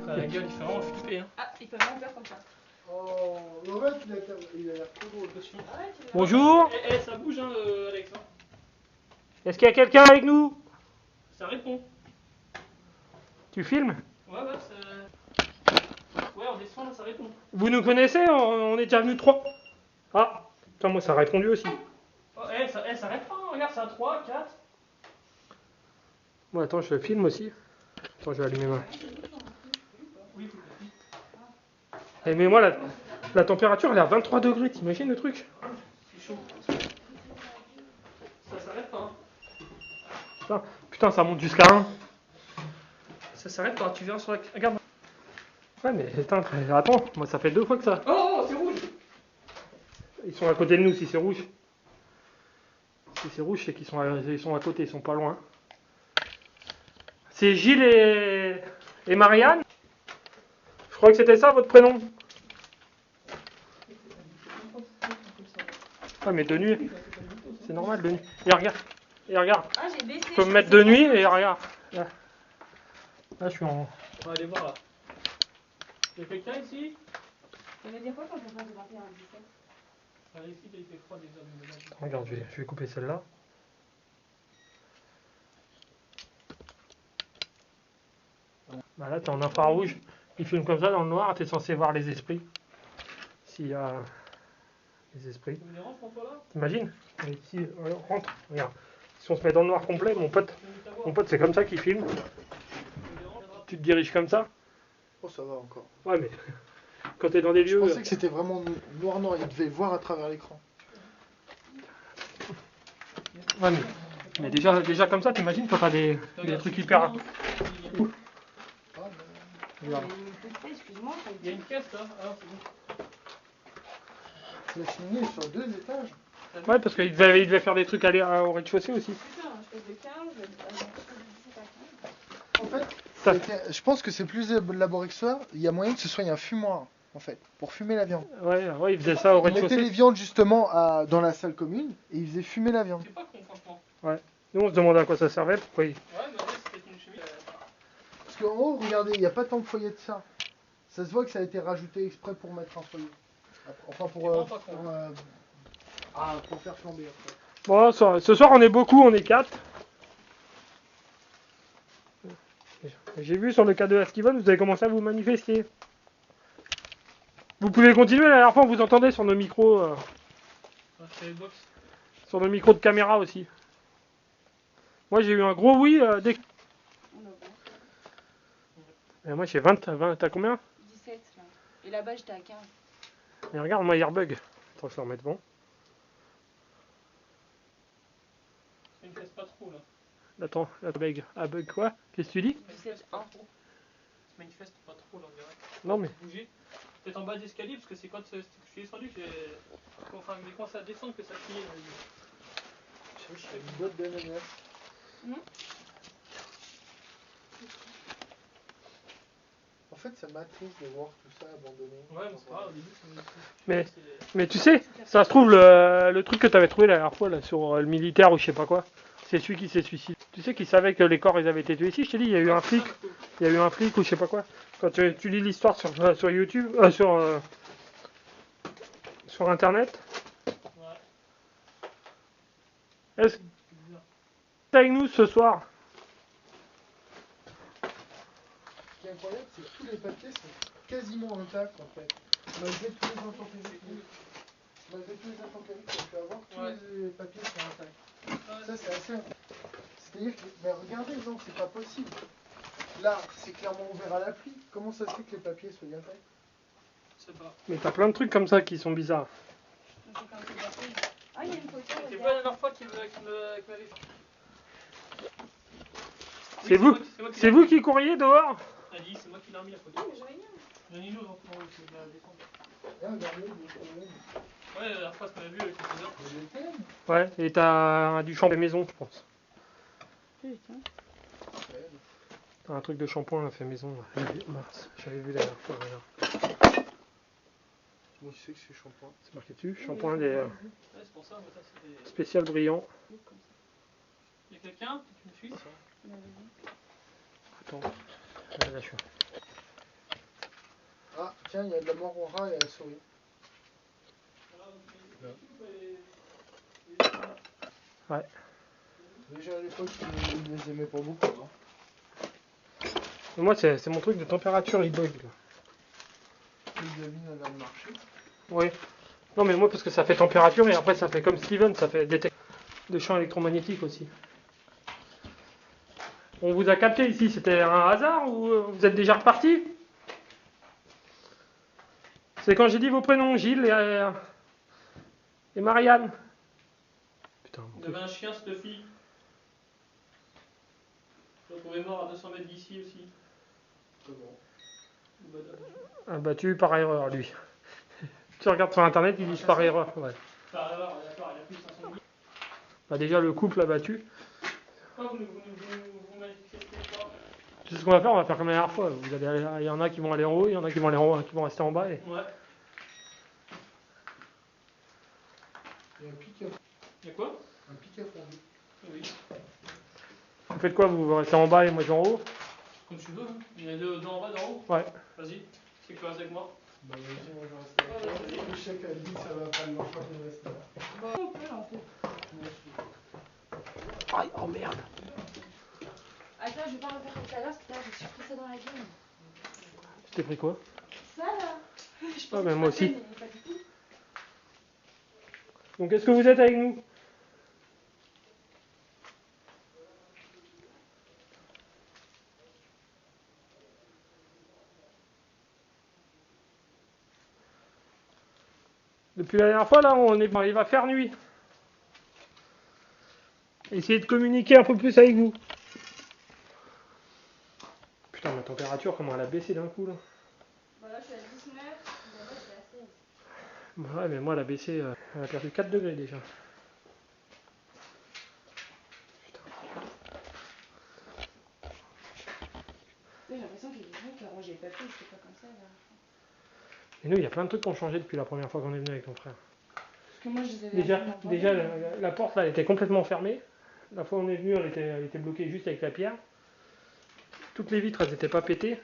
après la gueule, il fait vraiment flipper. Hein. Ah, il peut vraiment faire comme ça. Oh, en fait, il a l'air trop drôle. Ah ouais, tu Bonjour. Ça bouge, hein, Alex. Hein. Est-ce qu'il y a quelqu'un avec nous? Ça répond. Tu filmes? Ouais, on descend là, ça répond. Vous nous connaissez? On est déjà venus 3. Ah, putain, moi ça a répondu aussi. Oh, ça répond, hein. Regarde, c'est à 3, 4. Bon, attends, je le filme aussi. Attends, je vais allumer ma. Oui, Eh, mais moi, la température, elle est à 23 degrés, t'imagines le truc? c'est chaud. Ça s'arrête pas. Hein. Putain, ça monte jusqu'à 1. Ça s'arrête pas, tu viens sur la. Regarde. Ouais, mais attends, moi ça fait 2 fois que ça. Oh, c'est rouge. Ils sont à côté de nous si c'est rouge. Si c'est rouge, c'est qu'ils sont à côté, ils sont pas loin. C'est Gilles et Marianne? Je crois que c'était ça votre prénom. Ouais, mais de nuit. C'est normal de nuit. Et regarde. Et regarde. Ah, j'ai baissé. Je peux me mettre de nuit et regarde. Là, je suis en. On va aller voir là. Il y a quelqu'un ici? Ça veut dire quoi quand on passe de 21 à 17? Ici, il fait froid déjà. Regarde, je vais couper celle-là. Bah là, t'es en infrarouge. Il filme comme ça dans le noir, t'es censé voir les esprits. S'il y a les esprits. Ça me dérange, François là? T'imagines? Ici, rentre, regarde. Si on se met dans le noir complet, mon pote, c'est comme ça qu'il filme. Tu te diriges comme ça? Oh, ça va encore. Ouais, mais quand t'es dans des Je lieux. pensais que c'était vraiment noir, il devait voir à travers l'écran. Ouais, mais déjà comme ça, t'imagines quand t'as des trucs hyper. Ah, Regarde. Excuse-moi. Il y a une caisse là. Ah, c'est bon. la cheminée est sur 2 étages. Ouais, parce qu'il devait faire des trucs aller au rez-de-chaussée aussi. Putain, je fais de 15, En fait, Ça- je pense que c'est plus élaboré que ça. Il y a moyen que ce soit un fumoir, en fait, pour fumer la viande. Ouais, il faisait ça au Il mettait les rez-de-chaussée. viandes justement dans la salle commune et il faisait fumer la viande. C'est pas con, franchement. Nous, on se demandait à quoi ça servait, pourquoi il. Ouais, mais ouais, c'est peut-être une chemise. Parce qu'en haut, regardez, il n'y a pas tant de foyers de ça. Ça se voit que ça a été rajouté exprès pour mettre un foyer. Enfin, pour faire flamber après. Bon, ce soir, on est beaucoup, on est 4. J'ai vu sur le cas de Askivon, vous avez commencé à vous manifester. Vous pouvez continuer, la dernière fois, on vous entendait sur nos micros. C'est les box. Sur nos micros de caméra aussi. Moi, j'ai eu un gros oui dès que. Moi, j'ai 20. T'as combien? 17 là. Et là-bas, j'étais à 15. Et regarde, moi, Airbug. Attends, je vais le remettre bon. Ça me casse pas trop là. Attends, Airbug. Airbug quoi? Qu'est-ce que tu dis? 17 pas trop. Ça manifeste pas trop là, on dirait. Non, mais. Bouger. Peut-être en bas d'escalier, parce que c'est quand je suis descendu que j'ai. Enfin, mais quand ça descend que ça criait. Je fais une boîte d'ananas. En fait, ça m'attriste de voir tout ça abandonné. Ouais, mais c'est pas grave, au début, Mais- Mais tu sais, ça se trouve, le truc que t'avais trouvé la dernière fois là, sur le militaire ou je sais pas quoi, c'est celui qui s'est suicidé. Tu sais qu'il savait que les corps ils avaient été tués ici. Je t'ai dit, il y a eu un flic ou je sais pas quoi. Quand tu lis l'histoire sur YouTube, sur internet, est-ce que t'es avec nous ce soir? Ce qui est incroyable, c'est que tous les papiers sont quasiment intacts en fait. Malgré tous les intempéries qu'on a pu avoir, tous les papiers sont intacts. Ça, c'est assez. C'est-à-dire que, mais regardez, non, c'est pas possible. Là, c'est clairement ouvert à la pluie. Comment ça se fait que les papiers soient intacts? Je sais pas. Mais t'as plein de trucs comme ça qui sont bizarres. Ah, il y a une photo. C'est regarde. pas la dernière fois qu'il m'avait fait. C'est vous qui courriez dehors? Elle dit, c'est moi qui l'ai remis la photo. Ah, mais j'aurais bien. J'en ai une autre en haut, c'est la descente. Ah, regardez, il y a des problèmes. Ouais, la dernière fois, ce qu'on a vu avec le faiseur. Il y a des thèmes. Ouais, et t'as du shampoing maison, je pense. Putain. T'as un truc de shampoing fait maison. Là. Mince, j'avais vu la dernière fois. Regarde. Moi, je sais que c'est shampoing. C'est marqué dessus, shampoing des Ouais, c'est pour ça, mais ça, c'est des. spécial brillant. Il y a quelqu'un? Tu me suis? Attends, là je suis. Ah, tiens, il y a de la mort au rat et à la souris. Ouais. Déjà à l'époque, ils les aimaient pas beaucoup. Hein. Mais moi, c'est mon truc de température, il bug. Là. Les amis dans le marché. Oui. Non, mais moi, parce que ça fait température et après, ça fait comme Steven, ça fait détecte de champs électromagnétiques aussi. On vous a capté ici, c'était un hasard ou vous êtes déjà reparti? C'est quand j'ai dit vos prénoms, Gilles et Marianne. Putain, Il y avait un chien, cette fille. Je l'ai retrouvé mort à 200 mètres d'ici aussi. Comment? abattu par erreur, lui. Tu regardes sur internet, ils disent par erreur. Ouais. Par erreur, d'accord, il a plus de 500 000. Bah déjà, le couple abattu. Pourquoi vous manifestez pas? C'est ce qu'on va faire comme la dernière fois. Vous allez aller, il y en a qui vont aller en haut, il y en a qui vont aller en haut, qui vont rester en bas. Et... Ouais. Il y a un pic à, Il y a quoi? un pic à fondu. Oui. Vous faites quoi? Vous restez en bas et moi je vais en haut? Comme tu veux. Hein. Il y en a deux en bas, d'en haut. Ouais. Vas-y. C'est que tu restes avec moi. Bah vas-y, moi je reste là. Ouais, Le chèque a dit ça va pas le marcher de rester là. Bon, on peut en fait. Aïe, oh merde. Attends, je vais pas refaire tout à l'heure, parce que là, je me suis pris ça dans la gueule. Tu t'es pris quoi? Ça là. Je Ah, pensais mais que moi je passais, aussi. mais pas du tout. Donc est-ce que vous êtes avec nous? Depuis la dernière fois, là, il va faire nuit. Essayez de communiquer un peu plus avec vous. Putain, ma température, comment elle a baissé d'un coup, là. Bah là, je suis à 19, là-bas, je suis à 16. Bah ouais, mais moi, elle a baissé, elle a perdu 4 degrés déjà. J'ai l'impression qu'il y a des gens qui ont rangé les papiers, c'était pas comme ça là. Et nous, il y a plein de trucs qui ont changé depuis la première fois qu'on est venu avec ton frère. Parce que moi, je les avais Déjà la porte, là, elle était complètement fermée. La fois où on est venu, elle était bloquée juste avec la pierre. Toutes les vitres, elles n'étaient pas pétées.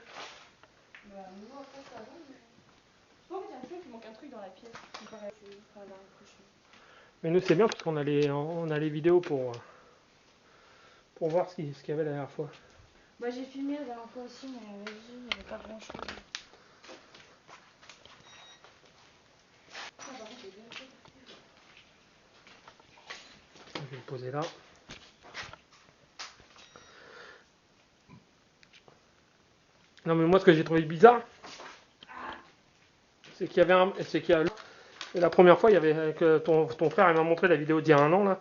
Bah, nous, après, ça va, mais. Oh, mais j'ai l'impression qu'il manque un truc dans la pièce. Il paraît que c'est dans le cochon. Mais nous, c'est bien parce qu'on a les vidéos pour voir ce qu'il y avait la dernière fois. Bah, j'ai filmé la dernière fois aussi, mais vas-y, il n'y avait pas grand chose. Je vais le poser là. Non, mais moi, ce que j'ai trouvé bizarre, c'est qu'il y avait et la première fois, il y avait avec ton frère, il m'a montré la vidéo d'il y a un an là,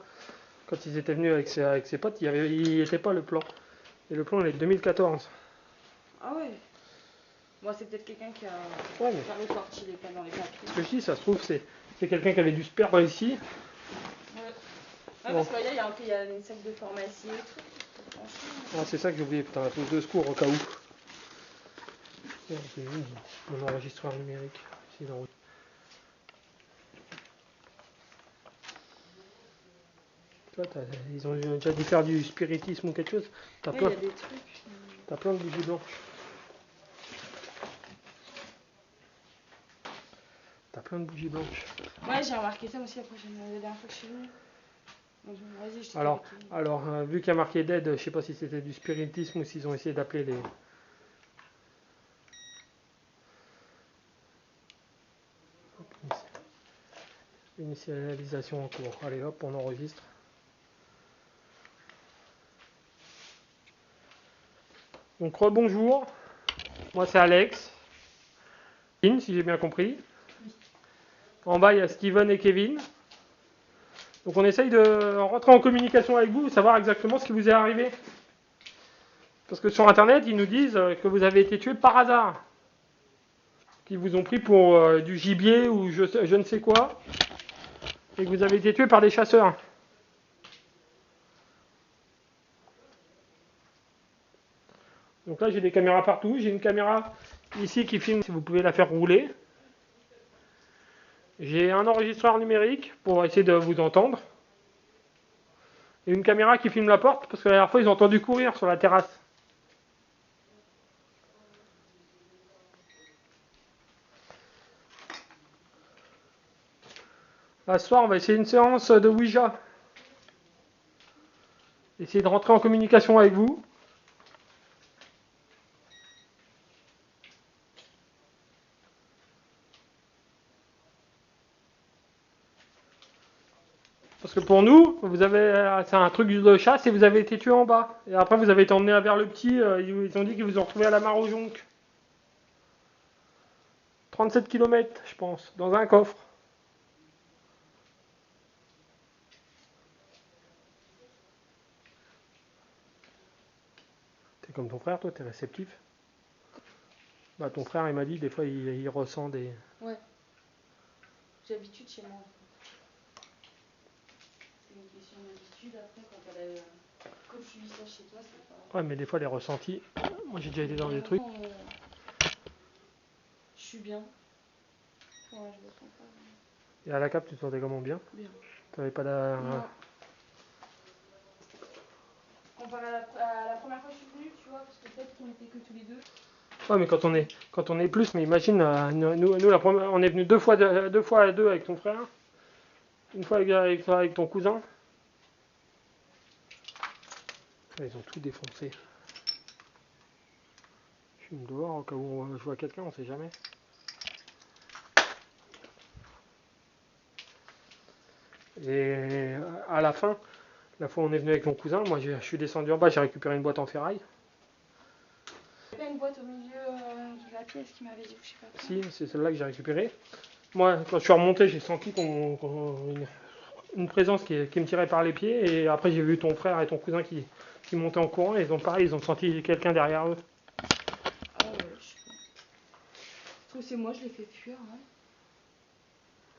quand ils étaient venus avec ses potes, il était pas le plan. Et le plan, il est de 2014. Ah ouais. Bon, c'est peut-être quelqu'un qui a Ouais, mais ressorti les plats dans les papiers. ce que je dis, ça se trouve, c'est quelqu'un qui avait dû se perdre ici. Ouais. Ouais, parce que là, il y a une sac de pharmacie et tout. Franchement. Ah, c'est ça que j'ai oublié, putain, la trousse de secours au cas où. Merde, j'ai mis mon enregistreur numérique. Toi, ils ont déjà dû faire du spiritisme ou quelque chose. T'as Ouais, plein, il y a des trucs. t'as plein de bougies blanches. T'as plein de bougies blanches. Ouais, j'ai remarqué ça aussi après la dernière fois que je suis venue. Donc, vas-y, je t'ai Alors, vu qu'il y a marqué dead, je sais pas si c'était du spiritisme ou s'ils ont essayé d'appeler les. Initialisation en cours. Allez hop, on enregistre. Donc rebonjour. Moi c'est Alex. Si j'ai bien compris. En bas il y a Steven et Kevin. Donc on essaye de rentrer en communication avec vous, savoir exactement ce qui vous est arrivé. Parce que sur internet ils nous disent que vous avez été tué par hasard. Qu'ils vous ont pris pour du gibier ou je ne sais quoi. Et que vous avez été tué par des chasseurs. Donc là j'ai des caméras partout. J'ai une caméra ici qui filme si vous pouvez la faire rouler. J'ai un enregistreur numérique pour essayer de vous entendre. Et une caméra qui filme la porte parce que la dernière fois ils ont entendu courir sur la terrasse. Ce soir, on va essayer une séance de Ouija. Essayer de rentrer en communication avec vous. Parce que pour nous, c'est un truc de chasse et vous avez été tué en bas. Et après, vous avez été emmené vers le petit. Ils ont dit qu'ils vous ont retrouvé à la mare au jonc. 37 km, je pense, dans un coffre. T'es comme ton frère, toi, t'es réceptif. Bah, ton frère, il m'a dit, des fois, il ressent des... Ouais. J'ai l'habitude chez moi. C'est une question d'habitude. Après, quand tu vis ça chez toi, c'est pas... Ouais, mais des fois, les ressentis... Moi, j'ai déjà été dans des trucs. Je suis bien. Ouais, je me sens pas. Et à la cape, tu te sentais comment bien? Bien. T'avais pas la... Non. Comparé à la première fois que je suis venue, tu vois, parce que peut-être qu'on était que tous les deux. Ouais, mais quand on est plus, mais imagine, nous la première, on est venu deux fois à deux avec ton frère, une fois avec ton cousin. Ils ont tout défoncé. Je fume dehors au cas où je vois quelqu'un, on sait jamais. Et à la fin, la fois où on est venu avec mon cousin, moi je suis descendu en bas, j'ai récupéré une boîte en ferraille. Il y avait une boîte au milieu de la pièce qui m'avait dit, je sais pas quoi. Si, c'est celle-là que j'ai récupérée. Moi, quand je suis remonté, j'ai senti une présence qui me tirait par les pieds. Et après, j'ai vu ton frère et ton cousin qui montaient en courant. Et ils ont senti quelqu'un derrière eux. Ah ouais, je sais pas. Je trouve que c'est moi, je l'ai fait fuir. Hein.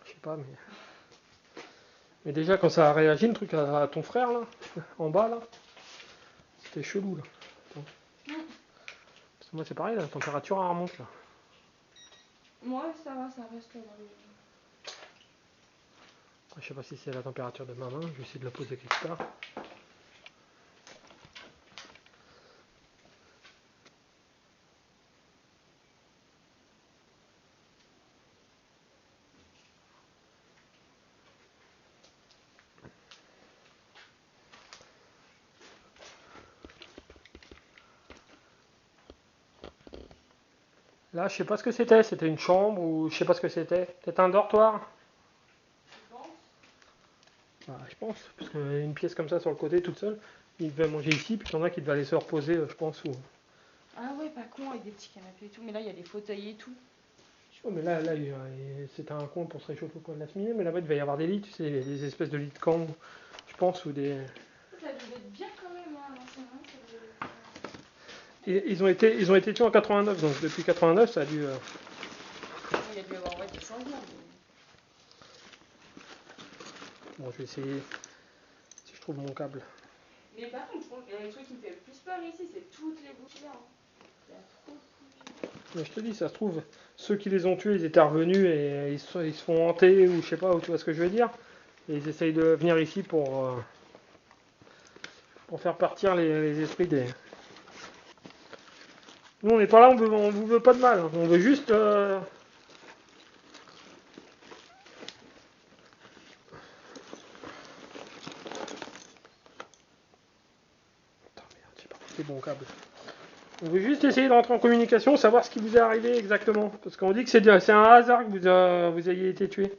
Je sais pas, mais déjà, quand ça a réagi, le truc à ton frère, là, en bas, là, c'était chelou, là. Parce que moi, c'est pareil, la température, elle remonte, là. Moi, ça va, ça reste là. Je sais pas si c'est la température de ma main, je vais essayer de la poser quelque part. Là, je sais pas ce que c'était une chambre ou je sais pas ce que c'était. Peut-être un dortoir? Tu penses? Bah, je pense, parce qu'une pièce comme ça sur le côté, toute seule, il devait manger ici, puis il y en a qui devaient aller se reposer, je pense, ou... Ah ouais, pas con, avec des petits canapés et tout. Mais là, il y a des fauteuils et tout. Oh, mais là c'était un coin pour se réchauffer au coin de la cheminée, mais là-bas, il devait y avoir des lits, tu sais, des espèces de lits de camp, je pense, ou des... Ça devait être bien quand même, hein. Non, c'est vrai, ça devait être... Et ils ont été tués en 89, donc depuis 89, ça a dû... Il y a dû y avoir ouais, des changements. Bon, je vais essayer, si je trouve mon câble. Mais par contre, je pense que le truc qui me fait le plus peur ici, c'est toutes les bouches là. Il y a trop de bouches. Mais je te dis, ça se trouve, ceux qui les ont tués, ils étaient revenus et ils se font hanter, ou je sais pas, ou tu vois ce que je veux dire. Et ils essayent de venir ici pour faire partir les esprits des... Nous, on n'est pas là, on vous veut pas de mal, hein. On veut juste... Putain, merde, j'ai pas pris les bons câbles. On veut juste essayer de rentrer en communication, savoir ce qui vous est arrivé exactement. Parce qu'on dit que c'est un hasard que vous ayez été tué.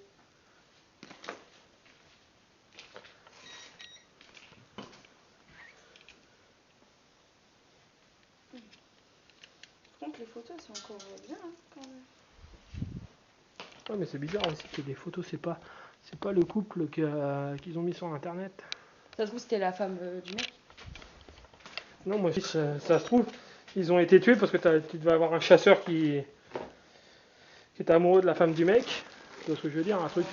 Par contre, les photos, c'est encore bien, hein, quand même. Ah, mais c'est bizarre aussi que des photos, c'est pas le couple qu'ils ont mis sur internet. Ça se trouve, c'était la femme du mec. Non, moi, ça se trouve, ils ont été tués parce que tu devais avoir un chasseur qui était amoureux de la femme du mec. Tu vois ce que je veux dire? Un truc.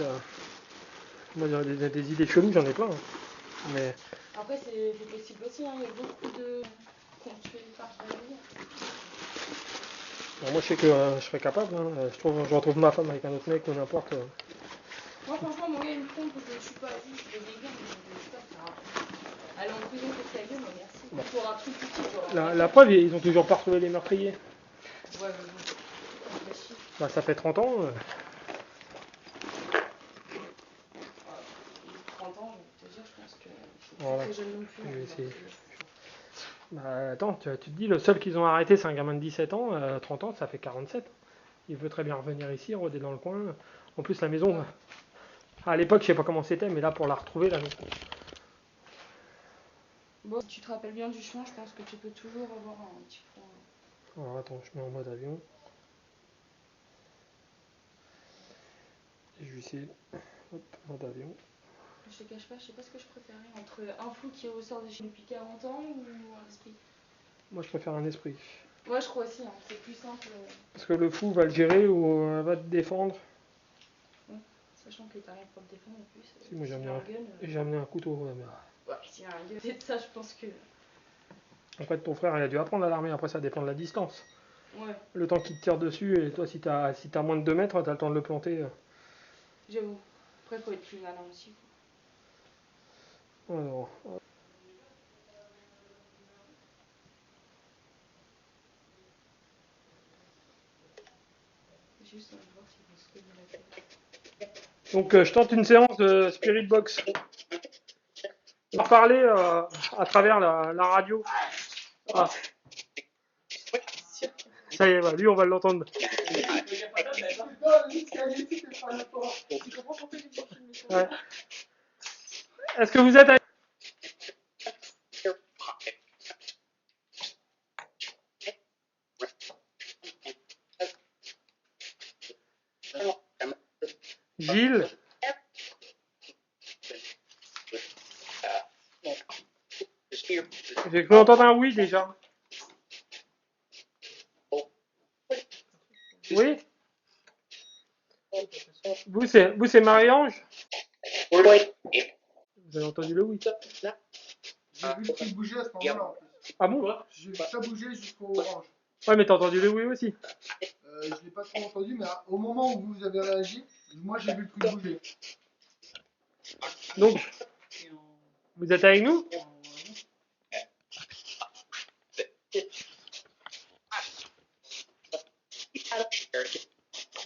Moi, des idées cheloues, j'en ai plein. Hein. Mais Après, c'est possible aussi, hein. Il y a beaucoup de... qu'on tuait par famille. bon, moi, je sais que je serais capable. Hein. Je retrouve ma femme avec un autre mec ou n'importe. Moi, franchement, mon gars, il me trompe, je ne suis pas juste, je vais dégainer, mais je sais pas, ça va. Aller en prison pour ta gueule, mais merci. Bon. Pour un truc utile, La preuve, ils ont toujours pas retrouvé les meurtriers. Ouais, mais bon. Bah, ça fait 30 ans. ans, je vais te dire, je pense que c'est Voilà. pas très jeune non plus. Je vais hein, essayer. donc, Bah attends, tu te dis, le seul qu'ils ont arrêté, c'est un gamin de 17 ans, 30 ans, ça fait 47. Il veut très bien revenir ici, rôder dans le coin. En plus, la maison, à l'époque, je sais pas comment c'était, mais là, pour la retrouver, la maison. Bon, si tu te rappelles bien du chemin, je pense que tu peux toujours avoir un petit point. Alors attends, je mets en mode avion. Et je vais essayer. Hop, mode avion. Je te cache pas, je sais pas ce que je préférais entre un flou qui ressort de chez depuis 40 ans ou un esprit. Moi, je préfère un esprit. Moi, je crois aussi, hein, c'est plus simple. Parce que le fou va le gérer ou va te défendre. Sachant que t'as rien pour te défendre en plus. Si, moi, j'ai si amené, t'as un gun. j'ai amené un couteau. Ouais, mais... Ouais, s'il y a un gun, c'est de ça, je pense que. En fait, ton frère, il a dû apprendre à l'armée. Après, ça dépend de la distance. Ouais, Le temps qu'il te tire dessus, et toi, si t'as moins de 2 mètres, t'as le temps de le planter. j'avoue. Après, faut être plus malin aussi. Alors, Juste envie de voir s'il va se cogner la tête. donc, je tente une séance de Spirit Box. On va parler à travers la radio. Ah, ça y est, bah, lui, on va l'entendre. Ouais. Est-ce que vous êtes avec... Gilles? J'ai cru entendre un oui déjà. Oui? Vous, c'est Marie-Ange? Vous avez entendu le oui? J'ai vu le truc bouger à ce moment-là en plus. Ah bon? J'ai vu ça bouger jusqu'au orange. Ouais, mais t'as entendu le oui aussi. Je l'ai pas trop entendu, mais au moment où vous avez réagi, moi j'ai vu le truc bouger. Donc, vous êtes avec nous?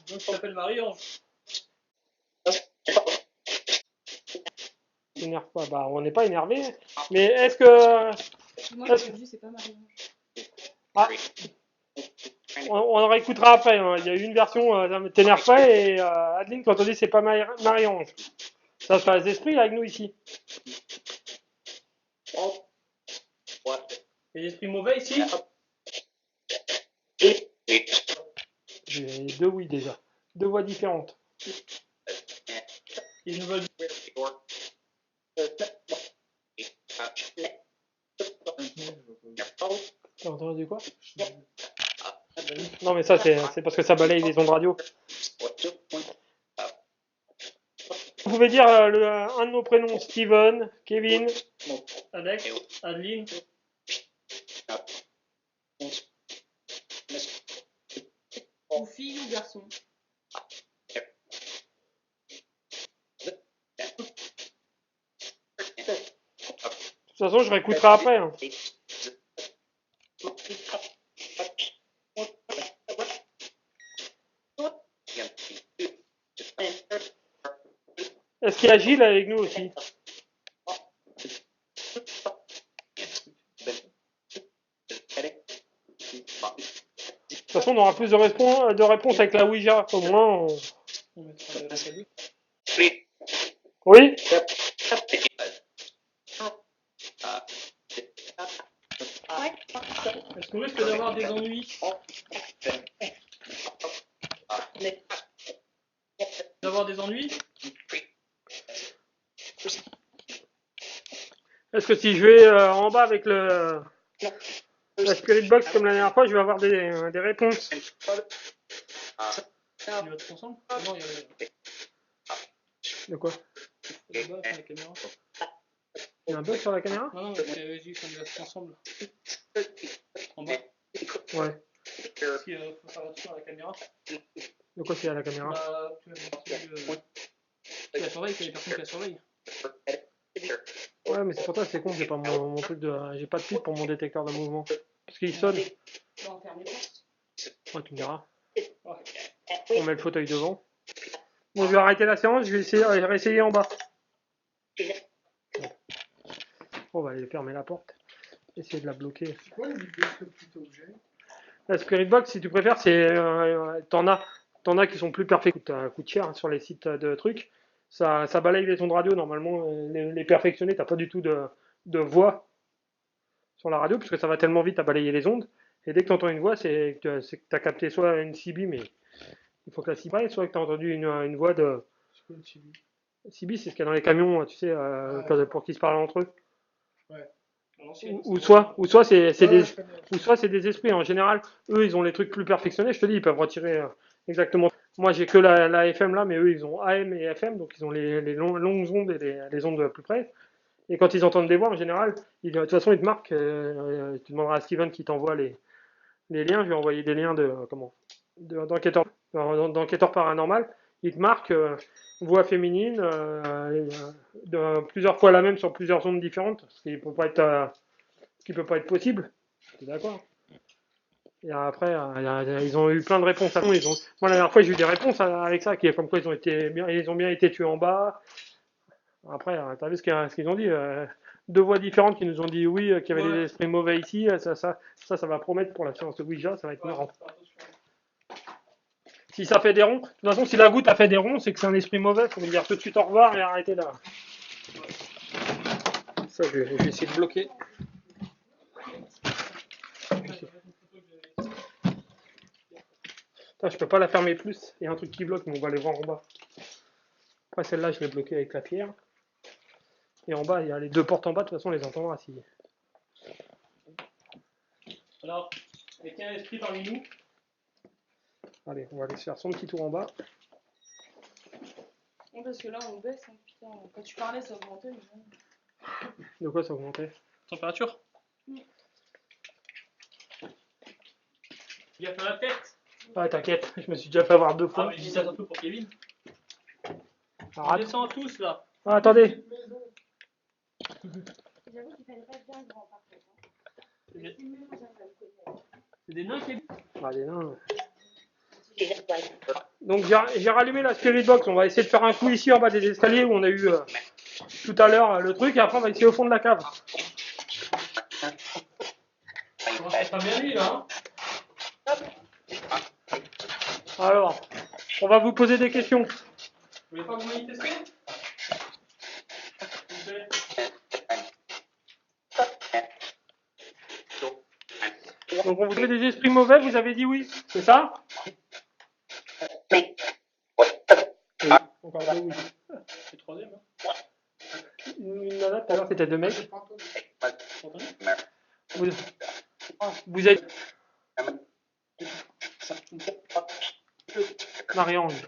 Donc, tu t'appelles Marie-Ange. T'énerve pas. Bah, on n'est pas énervé. Mais est-ce que... Moi, ce que je dis, c'est pas Marie-Ange. Ah, on réécoutera après. Hein. Il y a eu une version, ça me t'énerve pas, et Adeline, quand on dit c'est pas Marie-Ange. Ça se passe d'esprit avec nous ici. Et l'esprit mauvais ici? J'ai 2 oui déjà. 2 voix différentes. Et une nouvelle. T'as entendu quoi? Non, mais ça, c'est parce que ça balaye les ondes radio. Vous pouvez dire un de nos prénoms, Steven, Kevin, Alex, Adeline. Ou fille ou garçon. De toute façon, je réécouterai après. Hein. Est-ce qu'il y a Gilles avec nous aussi? De toute façon, on aura plus de réponses avec la Ouija. Au moins, On mettra la cabine. Oui? Est-ce qu'on risque d'avoir des ennuis? D'avoir des ennuis? Est-ce que si je vais en bas avec la Spirit Box comme la dernière fois, je vais avoir des réponses? Tu vas te ensemble? Non, il y a De quoi? le bas avec la caméra. Il y a un bug sur la caméra? Non, non, vas-y, on y va tous ensemble. En bas. Ouais. Si, faut faire attention à la caméra. De quoi c'est à la caméra? Bah, tu la surveille, qu'il y a des personnes qui la surveillent. Ouais, mais c'est pour ça, c'est con, j'ai pas mon truc de. J'ai pas de pile pour mon détecteur de mouvement. Parce qu'il sonne. Bah, on ferme les portes. Ouais, tu me diras. On met le fauteuil devant. Bon, je vais arrêter la séance, je vais essayer en bas. On va aller fermer la porte. Essayer de la bloquer. C'est quoi les vidéos sur petit objet? La Spirit Box, si tu préfères, c'est t'en as qui sont plus perfects, coûte cher hein, sur les sites de trucs. Ça balaye les ondes radio normalement, les perfectionnés, t'as pas du tout de voix sur la radio puisque ça va tellement vite à balayer les ondes. Et dès que tu entends une voix, c'est que tu as capté soit une CB, mais il faut que la CB, soit que tu as entendu une voix de. C'est quoi une chibi? CB, c'est ce qu'il y a dans les camions, tu sais, pour qu'ils se parlent entre eux. Ouais. Ou soit c'est Ouais, des, je connais. ou soit c'est des esprits. En général, eux, ils ont les trucs plus perfectionnés. Je te dis, ils peuvent retirer exactement. Moi, j'ai que la FM là, mais eux, ils ont AM et FM, donc ils ont les longues ondes et les ondes plus près. Et quand ils entendent des voix, en général, de toute façon, ils te marquent. Tu demanderas à Steven qui t'envoie les liens. Je vais envoyer des liens d'enquêteurs paranormal. Il te marque voix féminine, plusieurs fois la même sur plusieurs ondes différentes, ce qui peut pas être possible. T'es d'accord? Et après, ils ont eu plein de réponses. Moi, la dernière fois, j'ai eu des réponses avec ça, qui est comme quoi ils ont bien été tués en bas. Après, t'as vu ce qu'ils ont dit? Deux voix différentes qui nous ont dit oui, qu'il y avait des esprits mauvais ici. Ça va promettre pour la séance de Ouija, ça va être marrant. Si ça fait des ronds, de toute façon, si la goutte a fait des ronds, c'est que c'est un esprit mauvais. Faut me dire tout de suite au revoir et arrêter là. Ça, je vais essayer de bloquer. Putain, je peux pas la fermer plus. Il y a un truc qui bloque, mais on va aller voir en bas. Après, celle-là, je l'ai bloquée avec la pierre. Et en bas, il y a les deux portes en bas. De toute façon, on les entendra si. Alors, il y a un esprit parmi nous. Allez, on va aller se faire son petit tour en bas. Non, parce que là, on baisse, hein, putain. Quand tu parlais, ça augmentait. Mais... De quoi ça augmentait? Température. Il a fait la tête. Ah, t'inquiète, je me suis déjà fait avoir deux Ah, fois. mais je dis ça surtout pour Kevin. On Arrête. descend tous là. Ah, attendez. J'avoue qu'il fallait pas bien grand par contre. C'est des nains, Kevin. Ah, des nains. Donc, j'ai rallumé la Spirit Box. On va essayer de faire un coup ici en bas des escaliers où on a eu tout à l'heure le truc. Et après, on va essayer au fond de la cave. Ça sera bien lui là. Alors, on va vous poser des questions. Vous voulez pas vous manifester? Donc, on voudrait des esprits mauvais. Vous avez dit oui. C'est ça? Oui. Encore deux oui. C'est le troisième. Hein. Une nana, tout à l'heure, c'était deux mecs. Vous êtes. Marie-Ange.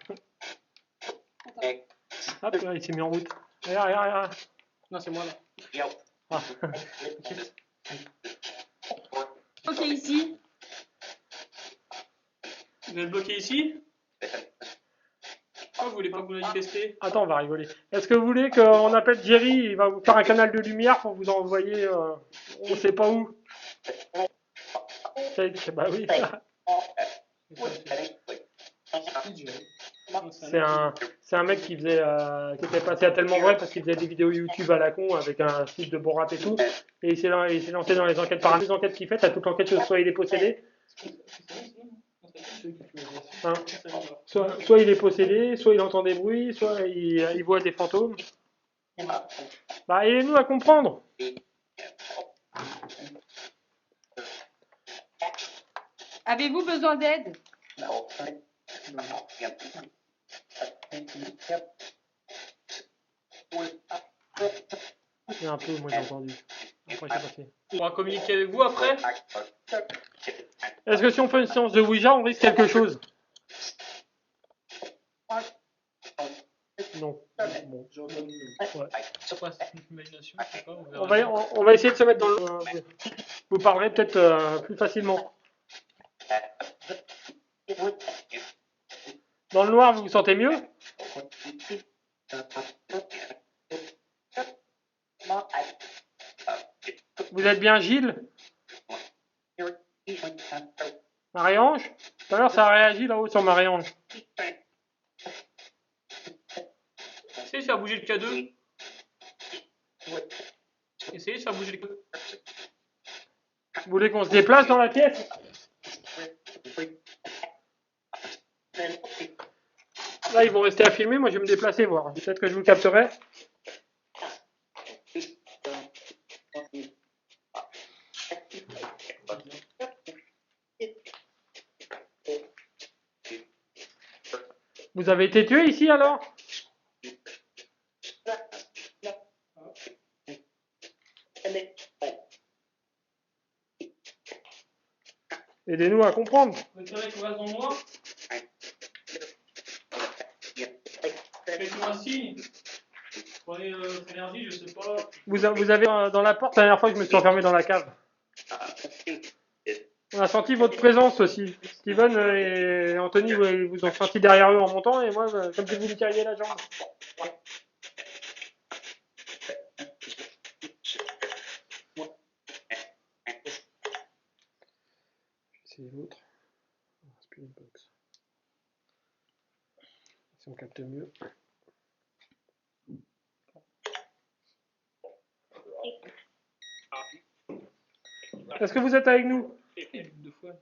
Hop, il s'est mis en route. Regarde. Non, c'est moi là. Ah. Ok, ici. Vous êtes bloqué ici? Pourquoi vous voulez pas vous manifester? Attends, on va rigoler. Est-ce que vous voulez qu'on appelle Jerry? Il va vous faire un canal de lumière pour vous envoyer. On sait pas où. Bah oui. C'est un mec qui faisait, qui était passé à tellement vrai parce qu'il faisait des vidéos YouTube à la con avec un site de bon rap et tout. Et il s'est lancé dans les enquêtes paranormales. Les enquêtes qu'il fait, t'as toute l'enquête sur soit il est possédé. Hein, soit il est possédé, soit il entend des bruits, soit il voit des fantômes. Bah, aidez-nous à comprendre. Avez-vous besoin d'aide? Il y a un peu, moi j'ai entendu. Après, je sais pas si. On va communiquer avec vous après. Est-ce que si on fait une séance de Ouija, on risque quelque chose? Non. Bon. Ouais. Ouais, c'est une imagination, je sais pas, on verra. On va essayer de se mettre dans le. Vous parlerez peut-être plus facilement. Dans le noir, vous vous sentez mieux? Vous êtes bien Gilles? Marie-Ange? Tout à l'heure, ça a réagi là-haut sur Marie-Ange. Si, ça a bougé le K2. essayez de faire bouger les côtés. Vous voulez qu'on se déplace dans la pièce? Là, ils vont rester à filmer, moi je vais me déplacer, voir. Peut-être que je vous capterai. Vous avez été tué ici alors? Aidez-nous à comprendre. Vous préférez qu'on reste dans le noir? Faites-moi un signe. Prenez votre énergie, je sais pas. Vous avez dans la porte la dernière fois que je me suis enfermé dans la cave. On a senti votre présence aussi. Steven et Anthony, vous vous ont senti derrière eux en montant et moi, comme si vous me tiriez la jambe. C'est l'autre. Spirit box. Si on capte mieux. Est-ce que vous êtes avec nous? 2 fois.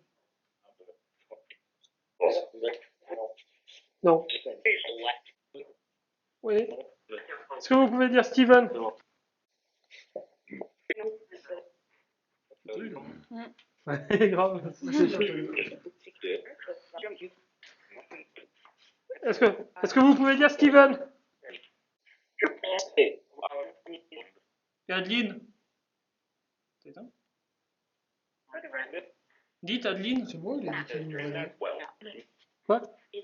Non. Oui. Est-ce que vous pouvez dire Steven? Ouais, grave. Est-ce que vous pouvez dire Steven? Et Adeline? Dites Adeline. C'est moi ou il a dit Kevin Valé? Quoi? Je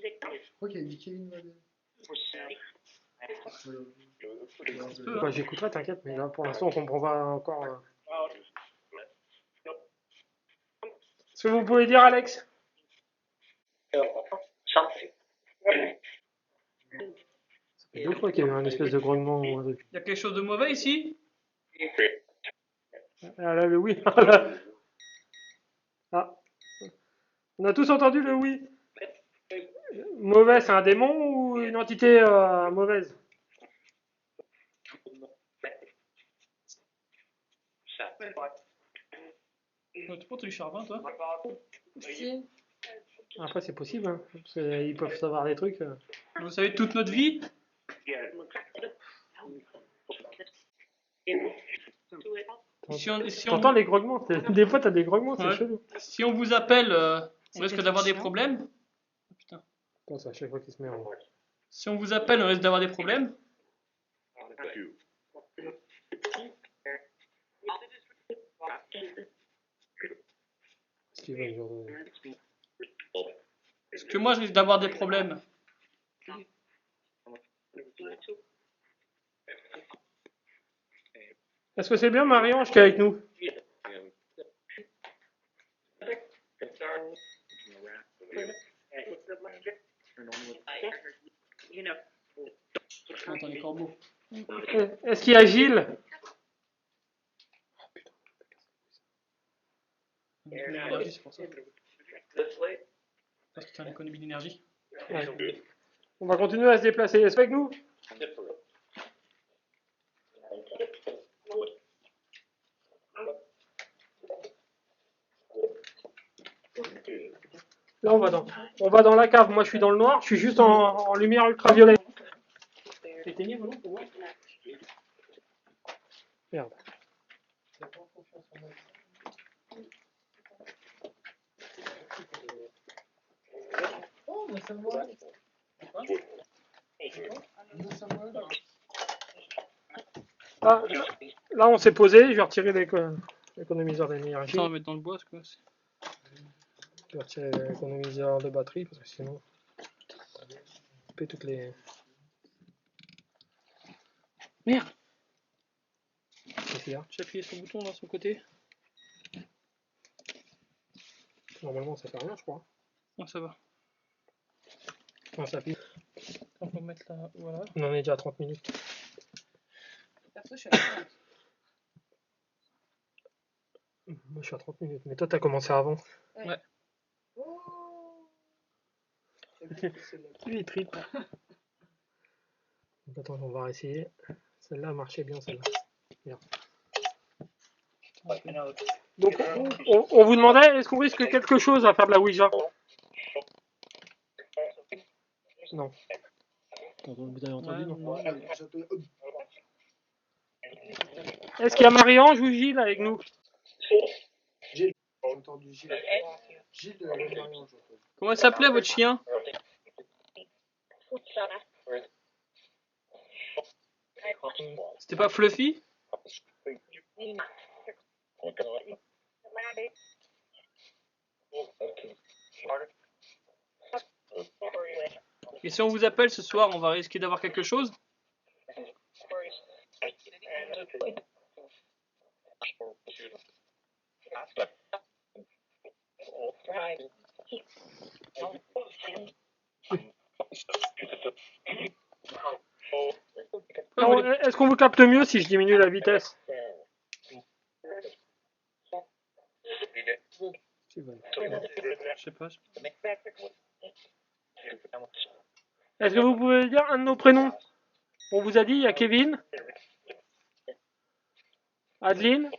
crois qu'il a dit Kevin Valé. Bah, j'écouterai, t'inquiète, mais là pour l'instant on comprend pas encore. Est-ce que vous pouvez dire Alex? Ça fait 2 fois qu'il y a eu un espèce de grognement ou un truc. Il y a quelque chose de mauvais ici? Ah là, le oui. Ah. On a tous entendu le oui. Mauvais, c'est un démon ou une entité mauvaise? Tu portes du charbon, toi? Si. Après, c'est possible, hein, parce qu'ils peuvent savoir des trucs. Vous savez toute notre vie? Si on, T'entends les grognements? Des fois, t'as des grognements, c'est Ouais. chelou. si on vous appelle, on risque d'avoir des problèmes? Putain. Attends, c'est à chaque fois qu'il se met en. Si on vous appelle, on risque d'avoir des problèmes? Steven, genre. Est-ce que moi je risque d'avoir des problèmes? Est-ce que c'est bien Marie-Ange qui est avec nous? J'entends les corbeaux. Est-ce qu'il y a Gilles? L'énergie, c'est pour ça. Parce que tu as une économie d'énergie. Ouais. On va continuer à se déplacer. Est-ce avec nous? Là, on va dans la cave. Moi, je suis dans le noir. Je suis juste en lumière ultraviolette. Éteignez vos pour voir. Merde. Oh, mais ça me va. Ah, là, on s'est posé. Je vais retirer l'économiseur d'énergie. Ça, on va mettre dans le bois, c'est quoi? Je vais retirer l'économiseur de batterie parce que sinon, on peut toutes les. Merde! Qu'est-ce qu'il y a? J'ai appuyé sur le bouton là, sur le côté. Normalement, ça fait rien, je crois. Ouais, ça va. Non, ça pique. On peut mettre là, voilà. On en est déjà à 30 minutes. Perso, je suis à 40. Moi, je suis à 30 minutes. Mais toi, t'as commencé avant. Ouais. Oh. Lui, il tripe. Donc, attends, on va essayer. Celle-là marchait bien, celle-là. Merde. Donc, on vous demandait, est-ce qu'on risque quelque chose à faire de la Ouija? Non. Vous avez entendu, non? Est-ce qu'il y a Marie-Ange ou Gilles avec nous? J'ai entendu Gilles. Gilles de Marion, j'ai entendu. Comment s'appelait votre chien? C'était pas Fluffy? Et si on vous appelle ce soir, on va risquer d'avoir quelque chose? Est-ce qu'on vous capte mieux si je diminue la vitesse? Je sais pas. Est-ce que vous pouvez dire un de nos prénoms? On vous a dit, il y a Kevin, Adeline?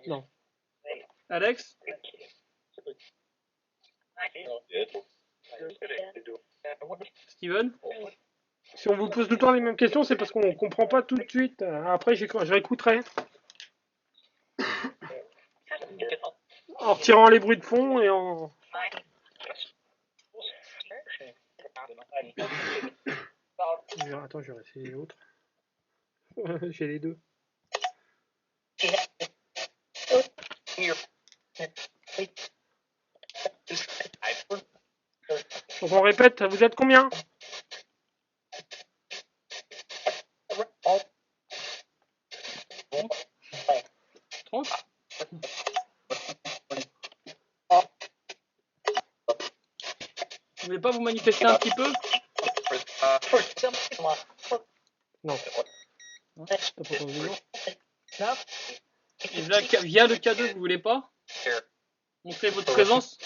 Non. Alex? Steven? Si on vous pose tout le temps les mêmes questions, c'est parce qu'on comprend pas tout de suite. Après, je réécouterai. En retirant les bruits de fond et en... Attends, je vais essayer l'autre. J'ai les deux. Donc on répète, vous êtes combien? Vous voulez pas vous manifester un petit peu? Non. T'as pas entendu, non? Et là, via le K2, vous voulez pas montrer votre présence?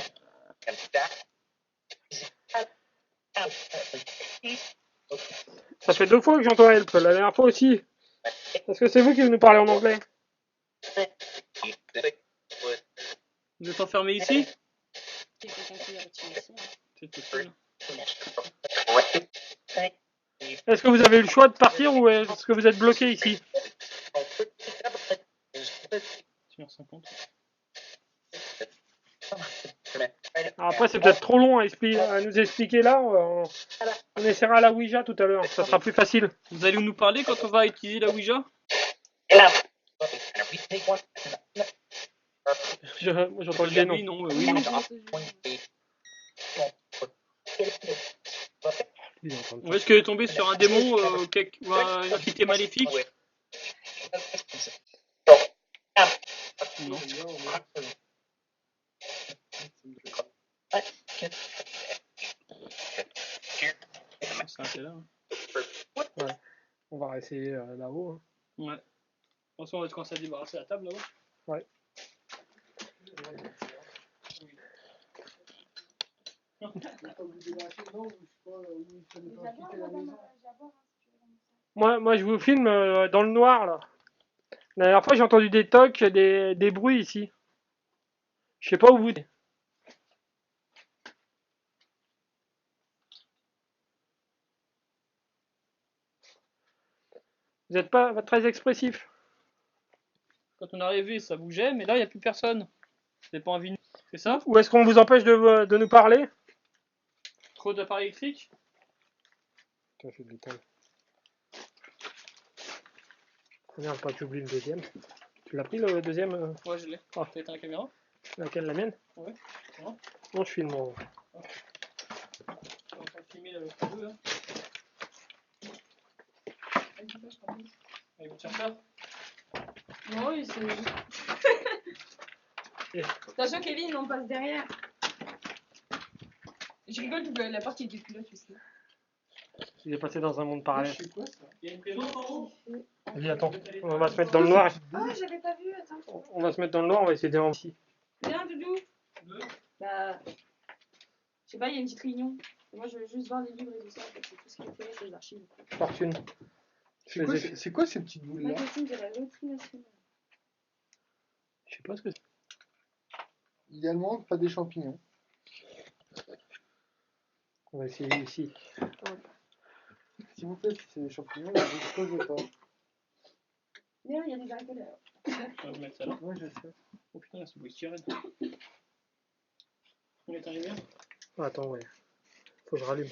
Ça fait 2 fois que j'entends help, la dernière fois aussi. Parce que c'est vous qui nous parlez en anglais. Vous êtes enfermé ici? Est-ce que vous avez eu le choix de partir ou est-ce que vous êtes bloqué ici? 1h50. Alors après, c'est peut-être trop long à nous expliquer là. On essaiera la Ouija tout à l'heure, ça sera plus facile. Vous allez nous parler quand on va utiliser la Ouija? Moi j'entends le bien, non. Oui, non, oui, non. Ou est-ce qu'elle est tombée sur un démon ou une entité maléfique? Non. C'est là. Ouais. On va essayer là-haut. Hein. Ouais. Attention, on va commencer à débarrasser la table là-haut. Ouais. Moi, je vous filme dans le noir là. La dernière fois, j'ai entendu des tocs, des bruits ici. Je sais pas où vous êtes. Vous n'êtes pas très expressif. Quand on est arrivé, ça bougeait, mais là, il n'y a plus personne. Vous n'avez pas envie, c'est ça? Ou est-ce qu'on vous empêche de nous parler? Trop d'appareils électriques? Attends, je vais l'éteindre. Merde, pas que j'oublie le deuxième. Tu l'as pris le deuxième Ouais, je l'ai. Ah. T'as éteint la caméra? Laquelle, la mienne? Ouais. Non, je filme. On va filmer le K2 là. Allez, vous tirez ça? Non, oui, c'est. Attention, Kevin, on passe derrière. Je rigole, la porte était plus là, tu sais. Il est passé dans un monde parallèle. C'est quoi ça? Il y a une présence en haut? Vas-y, attends. On va se mettre dans le noir. Ah, j'avais pas vu, attends. On va se mettre dans le noir, on va essayer d'aller ici. Viens, Doudou. Bah. Je sais pas, il y a une petite réunion. Moi, je veux juste voir les livres et tout ça. C'est tout ce qui est fait, les archives. Fortune. C'est quoi ces petites boules là? Magazine de la loterie nationale. Je sais pas ce que c'est. Idéalement, pas des champignons. On va essayer ici. S'il vous plaît, si c'est des champignons, ne vous posez pas. Viens, il y a des haricots là. On va mettre ça là. Ouais, je sais. Oh putain, là c'est beau, tiré. On est en lumière. Attends, ouais. Faut que je rallume.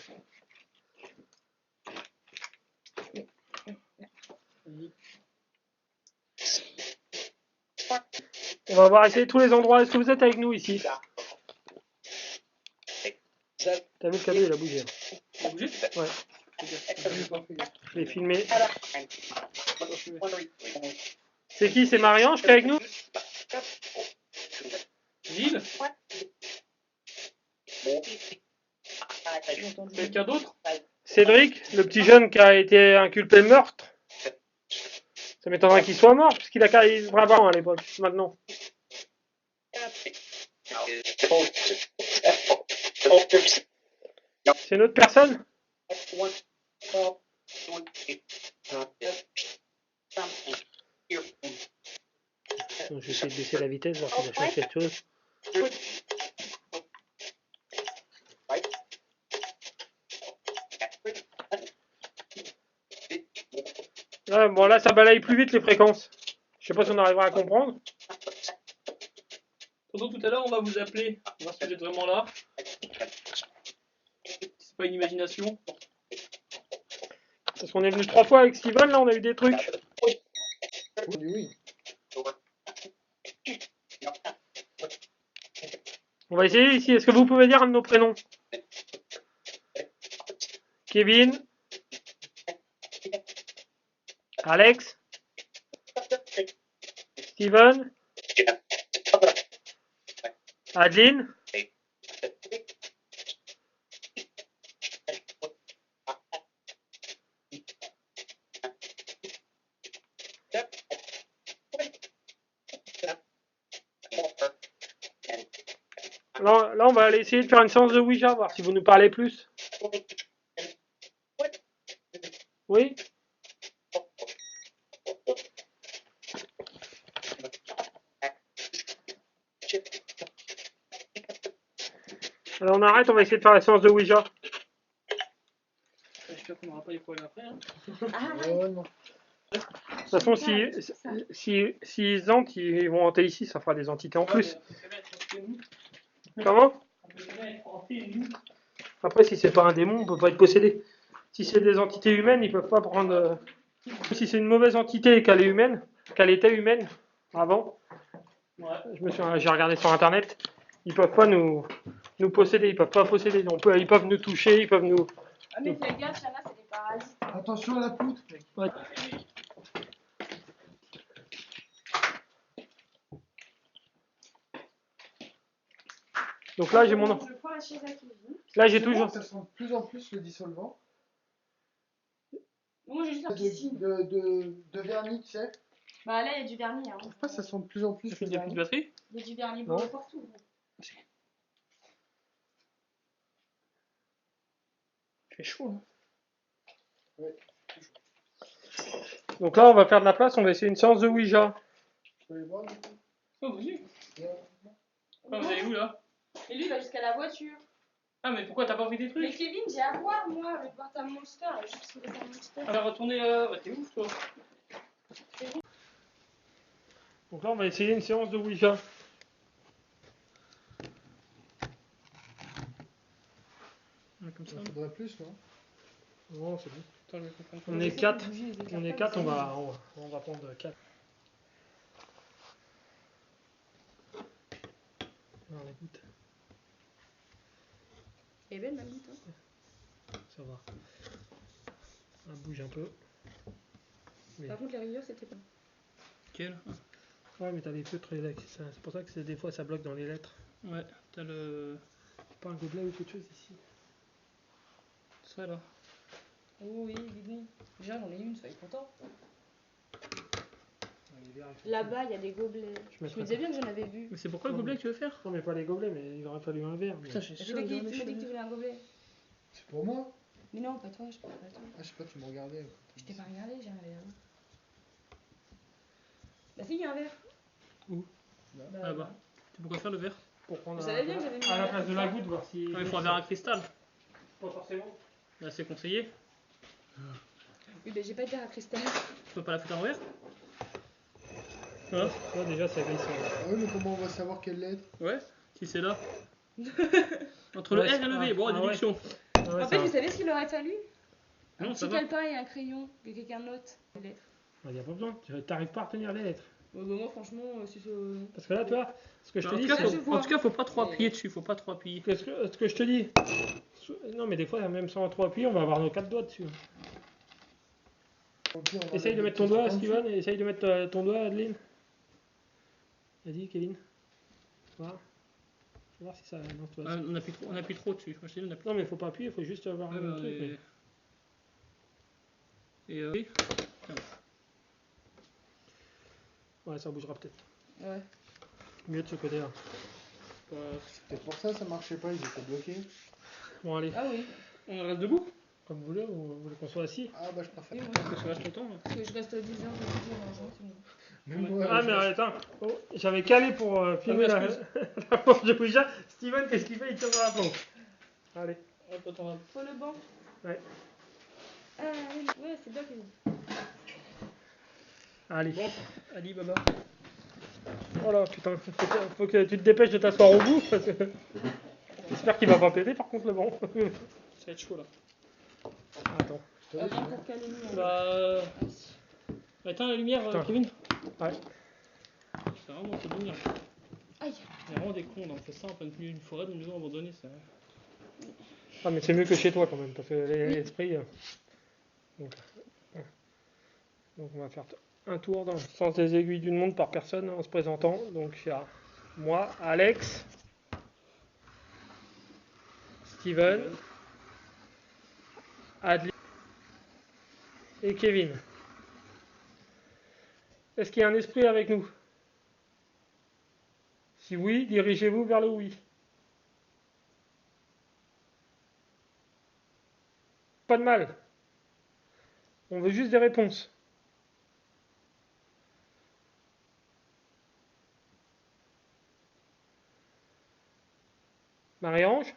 On va voir essayer tous les endroits. Est-ce que vous êtes avec nous ici? T'as vu le cadeau, il a bougé. Il a bougé? Ouais. Je l'ai filmé. C'est qui? C'est Marianne qui est avec nous? Gilles? Quelqu'un d'autre? Cédric, le petit jeune qui a été inculpé de meurtre. Ça m'étonnerait qu'il soit mort, puisqu'il a carré Brabant à l'époque, maintenant. C'est une autre personne? Donc, je vais essayer de baisser la vitesse, voir si ça change quelque chose. Ouais, bon, là, ça balaye plus vite les fréquences. Je sais pas si on arrivera à comprendre. Tonton, tout à l'heure, on va vous appeler. On va voir si vous êtes vraiment là. C'est pas une imagination. Parce qu'on est venu 3 fois avec Steven, là, on a eu des trucs. Oui. On va essayer ici. Est-ce que vous pouvez dire un de nos prénoms? Kevin? Alex? Steven? Adeline? Là, on va aller essayer de faire une séance de Ouija, voir si vous nous parlez plus. Oui? Alors on arrête, on va essayer de faire la séance de Ouija. J'espère qu'on n'aura pas les problèmes après. Hein. Ouais, non. De toute façon, s'ils hantent, ils vont hanter ici, ça fera des entités en plus. Comment? Après, si c'est pas un démon, on peut pas être possédé. Si c'est des entités humaines, ils peuvent pas prendre... Si c'est une mauvaise entité et qu'elle est humaine, qu'elle était humaine avant, j'ai regardé sur internet, ils peuvent pas nous posséder, ils peuvent pas posséder. Ils peuvent nous toucher, ils peuvent nous... Ah, mais fais gaffe, Chana, c'est des parasites. Attention à la poutre. Ouais. Donc là, j'ai mon nom. Je prends la chaise à Kevin. Là, j'ai toujours... Ça sent de plus en plus le dissolvant. Moi, j'ai juste la piscine. De vernis, tu sais. Bah là, il y a du vernis. Hein. Je trouve pas ça sent de plus en plus Ça fait le des petites vernis. batteries? Il y a du vernis Non. bleu partout. Il fait chaud. Hein. Ouais. Donc là, on va faire de la place, on va essayer une séance de Ouija. Tu peux les voir du coup? Oh, vas-y. Ouais. Ah, vous allez où là? Et lui, il va jusqu'à la voiture. Ah, mais pourquoi t'as pas pris des Mais trucs? Kevin, j'ai à boire, moi, avec boire ta monster. Juste qu'il laisse un monster. Ah, bah retourner bah, t'es ouf toi. Donc là, on va essayer une séance de Ouija. Comme ça. Il faudrait plus, non? Non, c'est bon. Attends, je vais comprendre. On est 4. On est 4, on va prendre 4. Alors, la goutte, Elle est belle, ma goutte. Hein. ça va. Elle bouge un peu. Oui. Par contre, les rayures, c'était pas. Quel? Ouais, mais t'as les feutres, c'est pour ça que des fois ça bloque dans les lettres. Ouais, t'as le. Pas un gobelet ou quelque chose ici. Ça là. Oh oui, oui. Déjà, j'en ai une, soyez content. Les verres, Là-bas, il y a des gobelets. Je me disais bien que j'en avais vu. Mais c'est pourquoi le gobelet que tu veux faire? Non, mais pas les gobelets, mais il aurait fallu un verre. Mais... Putain, j'ai C'est chaud. toi qui tu m'as dit que tu voulais un gobelet. C'est pour moi? Mais non, pas toi, je parle pas à toi. Ah, je sais pas, tu me regardais. Je t'ai pas regardé, j'ai un verre. Bah si, il y a un verre. Où? Ah bah. Tu peux quoi faire le verre? Pour prendre Vous savez bien que j'avais mis à la un place de la goutte, voir si. Ah, il faut un verre à cristal. Pas forcément. Là, c'est conseillé. Oui, mais j'ai pas de verre à cristal. Tu peux pas la foutre en verre? Hein? Là, déjà, ça glisse. Ah oui, mais comment on va savoir quelle lettre? Ouais. Si c'est là. Entre le Ouais, R et le V. Bon, ah ouais. déduction. Ah ouais, En fait, vous savez ce qu'il aurait fallu? Un Non, ça petit va. calepin et un crayon que quelqu'un note les lettres. Il n'y a pas besoin. Tu n'arrives pas à retenir les lettres. Bah, moi, franchement, si ça. Parce que là, tu vois, ce que je te En dis, tout cas, c'est. je vois. faut pas trop Mais- appuyer dessus. Faut pas trop appuyer. Ce que je te dis. Non, mais des fois, même sans trop appuyer, on va avoir nos 4 doigts dessus. Au pire, on va Essaye de mettre des ton doigt, petits Steven, et essaye de mettre ton doigt, Adeline. Vas-y, Kevin. Voilà. Je vais voir si ça. Non, toi, Ah, on appuie trop dessus. Moi, je te dis, on appuie. non, mais il faut pas appuyer, il faut juste avoir Ouais, le bah, truc. oui. Ouais, ça bougera peut-être. Ouais. Mieux de ce côté-là. C'est peut-être pour ça marchait pas, ils étaient bloqués. Bon, allez. Ah oui. On reste debout? Comme vous voulez, ou vous voulez qu'on soit assis. Ah bah je préfère. Oui, moi. Parce que tu restes longtemps. Là. Parce que je reste 10 heures, je vais dire en c'est bon. Même moi, Ah, je mais reste- attends, oh, j'avais calé pour filmer Ah, la, excuse. la planche de Ouija. Steven, qu'est-ce qu'il fait? Il tire dans la planche. Allez. Hop, attends. Faut le banc. Ouais. Ah, oui, ouais, c'est bien que. Allez. Bon, Ali Baba. Oh là, putain, faut que tu te dépêches de t'asseoir au bout. Parce que... J'espère qu'il va pas péter par contre le banc. Ça va être chaud là. Attends. Ah, bien pour caler mieux. Bah. Éteins la lumière, Putain. Kevin. Ouais. C'est vraiment trop lumière. Aïe. Il y a vraiment des cons, là. On fait ça en plein milieu d'une forêt, d'une maison abandonnée. Ça... Ah, mais c'est mieux que chez toi quand même, parce que l'esprit. Donc on va faire un tour dans le sens des aiguilles d'une montre par personne en se présentant. Donc il y a moi, Alex, Steven, Adeline et Kevin. Est-ce qu'il y a un esprit avec nous? Si oui, dirigez-vous vers le oui. Pas de mal. On veut juste des réponses. Marie-Ange?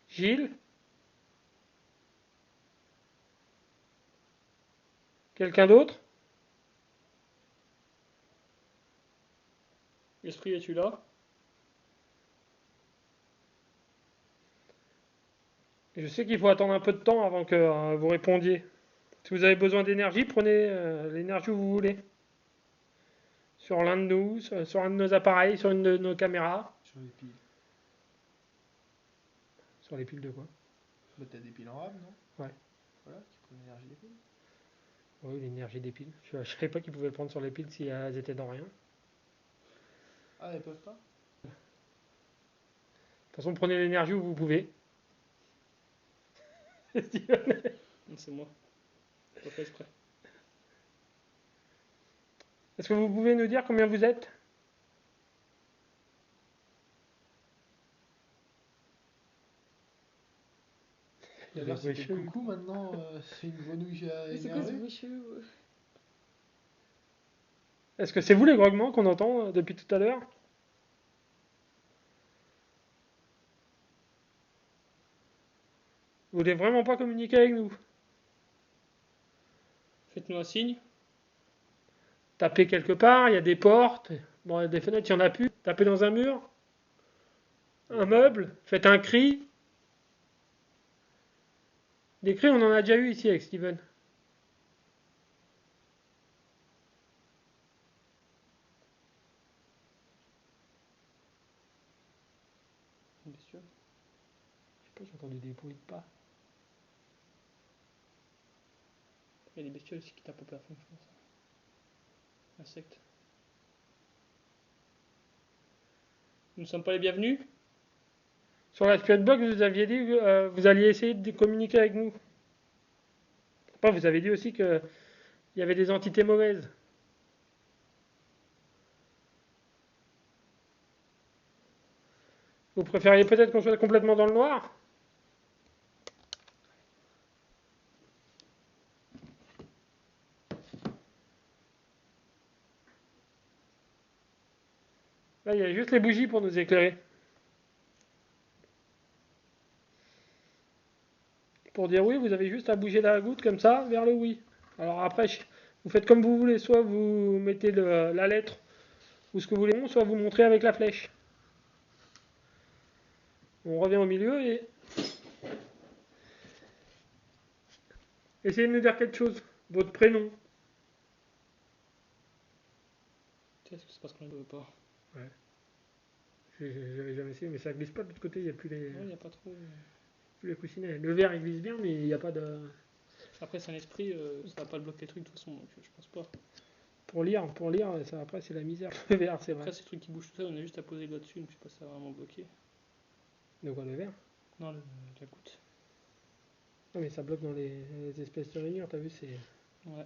Gilles? Quelqu'un d'autre? L'esprit, es-tu là? Je sais qu'il faut attendre un peu de temps avant que vous répondiez. Si vous avez besoin d'énergie, prenez l'énergie où vous voulez. Sur l'un de nous, sur un de nos appareils, sur une de nos caméras. Sur les piles. Sur les piles de quoi? Bah t'as des piles en rab, non? Ouais. Voilà, qui prennent l'énergie des piles. Oui, l'énergie des piles. Je ne savais pas qu'ils pouvaient le prendre sur les piles si elles étaient dans rien. De Ah, elles peuvent pas? toute façon, prenez l'énergie où vous pouvez. Non, c'est moi. Pas fait exprès. Est-ce que vous pouvez nous dire combien vous êtes? Tout à l'heure c'était coucou, maintenant c'est une grenouille Mais c'est quoi ce énervée. bruit chelou? Est-ce que c'est vous les grognements qu'on entend depuis tout à l'heure? Vous voulez vraiment pas communiquer avec nous? Faites-nous un signe. Tapez quelque part, il y a des portes. Bon, il y a des fenêtres, il n'y en a plus. Tapez dans un mur. Un meuble. Faites un cri. Des cris, on en a déjà eu ici avec Steven. Bestiole. Je sais pas, j'ai entendu des bruits de pas. Il y a des bestioles aussi qui tapent au plafond, je pense. Insectes. Nous ne sommes pas les bienvenus. Sur la Spirit Box, vous aviez dit que vous alliez essayer de communiquer avec nous. Après, vous avez dit aussi qu'il y avait des entités mauvaises. Vous préfériez peut-être qu'on soit complètement dans le noir? Là, il y a juste les bougies pour nous éclairer. Pour dire oui, vous avez juste à bouger la goutte comme ça vers le oui. Alors après, vous faites comme vous voulez. Soit vous mettez la lettre ou ce que vous voulez, soit vous montrez avec la flèche. On revient au milieu et essayez de nous dire quelque chose. Votre prénom. Est-ce que c'est parce qu'on ne veut pas? Ouais. J'avais jamais essayé, mais ça glisse pas de l'autre côté. Il n'y a plus Ouais, il n'y a pas trop. plus les coussinets. Le verre il glisse bien, mais il n'y a pas de. Après, c'est un esprit, ça va pas le bloquer le truc de toute façon, donc je pense pas. Pour lire, ça, après c'est la misère. Le verre, c'est vrai. Après, ces trucs qui bougent tout ça, on a juste à poser le doigt dessus, donc je sais pas si ça va vraiment bloquer. De quoi, le verre? Non, la goutte. Non, mais ça bloque dans les espèces de rainures, t'as vu, c'est. Ouais.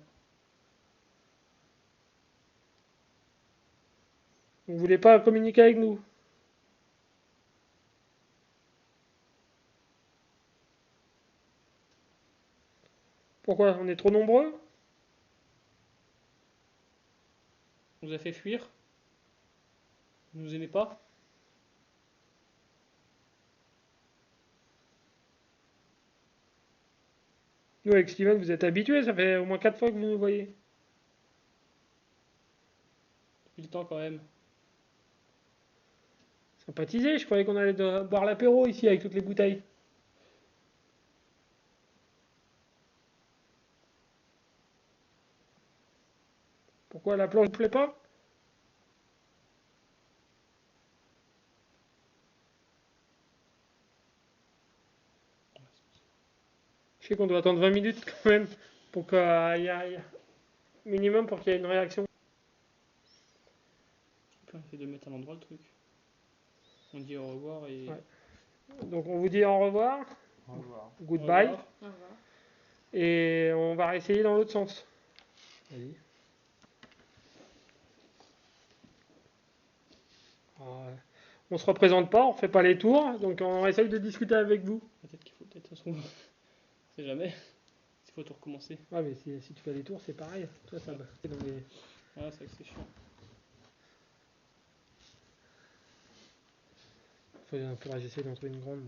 Vous voulez pas communiquer avec nous? Pourquoi? On est trop nombreux? On vous a fait fuir? Vous nous aimez pas? Nous, avec Steven, vous êtes habitués, ça fait au moins 4 fois que vous nous voyez. Depuis le temps quand même. Sympathiser, je croyais qu'on allait boire l'apéro ici avec toutes les bouteilles. Pourquoi la planche ne plaît pas? Je sais qu'on doit attendre 20 minutes quand même pour qu'il y ait minimum pour qu'il y ait une réaction. Puis on essaie de mettre à l'endroit le truc. On dit au revoir et. Ouais. Donc on vous dit au revoir, Au revoir. goodbye, Au revoir. Au revoir. et on va réessayer dans l'autre sens. Vas-y. On se représente pas, on fait pas les tours, donc on essaye de discuter avec vous. Peut-être qu'il faut, peut-être, de toute façon. On sait jamais. Il faut tout recommencer. Ouais, mais si tu fais les tours, c'est pareil. Toi, ça va. C'est dans les- Ouais, c'est vrai que c'est chiant. Faudra j'essaie d'en trouver une grande.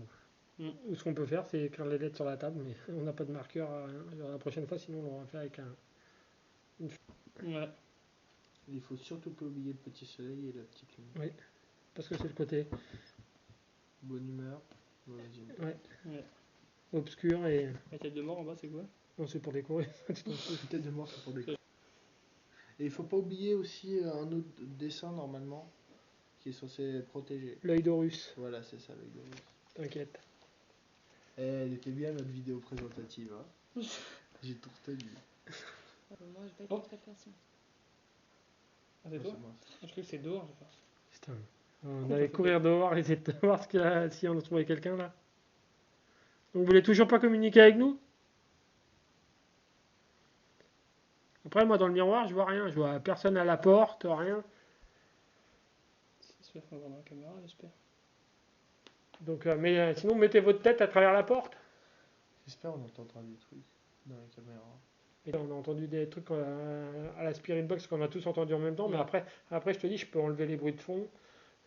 Mm. Ou ce qu'on peut faire, c'est écrire les lettres sur la table, mais on n'a pas de marqueur la prochaine fois, sinon on va faire avec un. Ouais. Il faut surtout pas oublier le petit soleil et la petite lune. Oui, parce que c'est le côté Bonne humeur, mauvaise humeur. Ouais. obscur et. La tête de mort en bas, c'est quoi? Non, c'est pour décorer. Tu t'en fous. Peut-être de mort, c'est pour des. Et il faut pas oublier aussi un autre dessin normalement qui est censé protéger. L'œil d'Horus, Voilà, c'est ça l'œil de Horus. t'inquiète. Eh, elle était bien notre vidéo présentative. Hein. J'ai tout retenu. Moi, je vais Oh. être très personne. Ah, c'est Oh, toi? c'est moi. Je crois que c'est dehors, j'ai peur. Putain. On Pourquoi allait t'as fait courir dehors, essayer de voir si on trouvait quelqu'un là. Donc vous voulez toujours pas communiquer avec nous? Après, moi dans le miroir, je vois rien. Je vois personne à la porte, rien. J'espère qu'on va voir dans la caméra, j'espère. Donc, sinon, mettez votre tête à travers la porte. J'espère qu'on entendra des trucs dans la caméra. Et là, on a entendu des trucs à la Spirit Box qu'on a tous entendu en même temps. Mais Ouais. après, je te dis, je peux enlever les bruits de fond.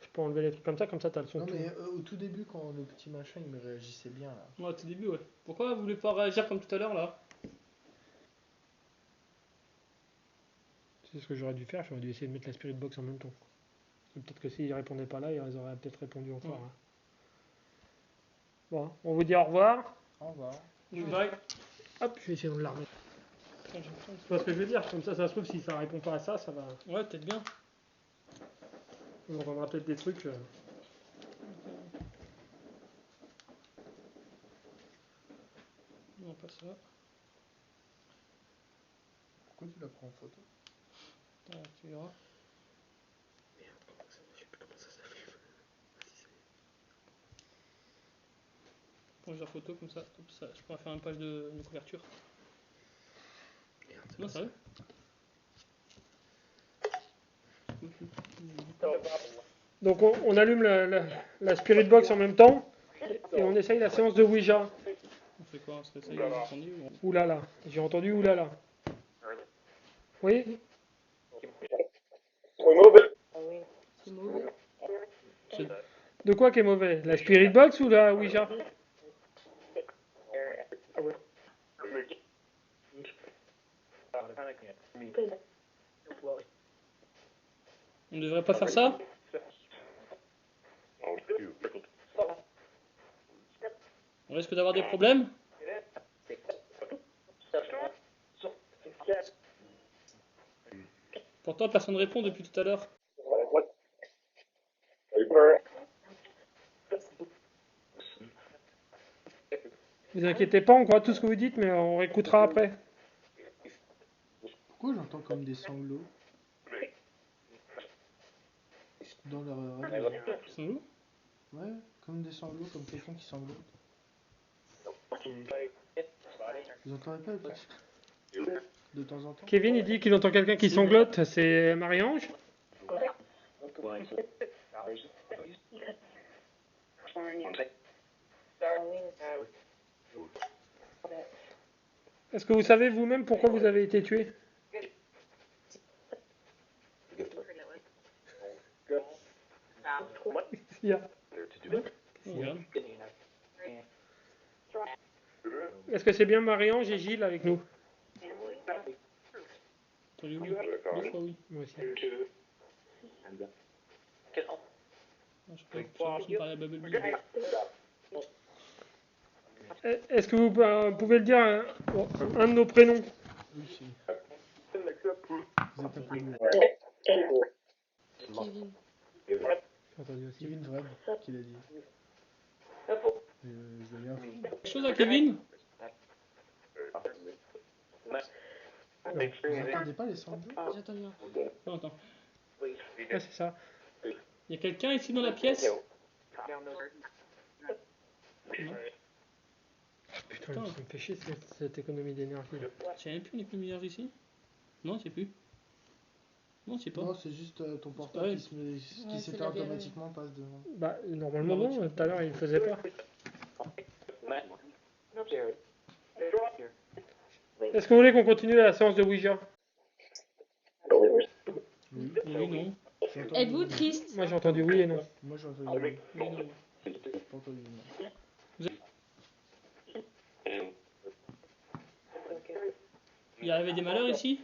Je peux enlever les trucs comme ça t'as le son. Non, tout. mais au tout début, quand le petit machin il me réagissait bien là. Ouais, au tout début, ouais. Pourquoi vous voulez pas réagir comme tout à l'heure là? C'est ce que j'aurais dû faire. J'aurais dû essayer de mettre la Spirit Box en même temps. Peut-être que s'ils répondaient pas là, ils auraient peut-être répondu encore. Ouais. Hein. Bon, on vous dit au revoir. Au revoir. Goodbye. Hop, je vais essayer de l'armer. Putain, j'ai l'impression Tu vois ce que je veux dire? Comme ça se trouve, si ça répond pas à ça, ça va. que- Ouais, peut-être bien. On entendra peut-être des trucs. Non, pas ça. Pourquoi tu la prends en photo? Ah, tu verras. Je sais plus comment ça s'appelle. Prends la photo comme ça. Hop, ça. Je pourrais faire une page de couverture. Non, sérieux? Donc on allume la Spirit Box en même temps et on essaye la séance de Ouija. On fait quoi? On se réessaye, vous entendu ou... Oulala, j'ai entendu oulala. Oui? C'est mauvais. De quoi qui est mauvais? La Spirit Box ou la Ouija? On ne devrait pas faire ça? On risque d'avoir des problèmes? Pourtant, personne ne répond depuis tout à l'heure. Vous inquiétez pas, on croit tout ce que vous dites, mais on réécoutera après. Pourquoi j'entends comme des sanglots dans leur radio? Ils sont où? Ouais, comme des sanglots, comme quelqu'un qui sanglote. Vous entendez pas le petit de temps en temps? Kevin, il dit qu'il entend quelqu'un qui sanglote. C'est Marie-Ange? Est-ce que vous savez vous-même pourquoi vous avez été tué? Il y a- Regarde. Est-ce que c'est bien Marie-Ange et Gilles avec nous? Entendu oui. 2 fois oui. Moi aussi. Non, je sais pas, je me parlais à Bumblebee. Est-ce que vous pouvez le dire un de nos prénoms? Oui, c'est. Vous êtes appelé où? Kevin. J'ai entendu aussi. Kevin Vreb, qui l'a dit. Je vais bien. Quelque chose à Kevin? Vous entendez pas les sanglots? J'ai entendu un. Non, attends. Ouais, c'est ça. Il y a quelqu'un ici dans la pièce? Non. Putain, ça me fait chier cette économie d'énergie. J'ai même plus une économie d'énergie ici? Non, c'est plus. Non, c'est pas. Non, c'est juste ton portable Ouais. qui c'est s'éteint la automatiquement, passe devant. Bah, normalement non, tout à l'heure il le faisait pas. Est-ce que vous voulez qu'on continue la séance de Ouija? Oui. Oui, non. J'ai entendu Êtes-vous oui. triste? Moi j'ai entendu oui et non. Moi j'ai entendu oui. Oui, non. J'ai pas entendu non. Il y avait des malheurs ici?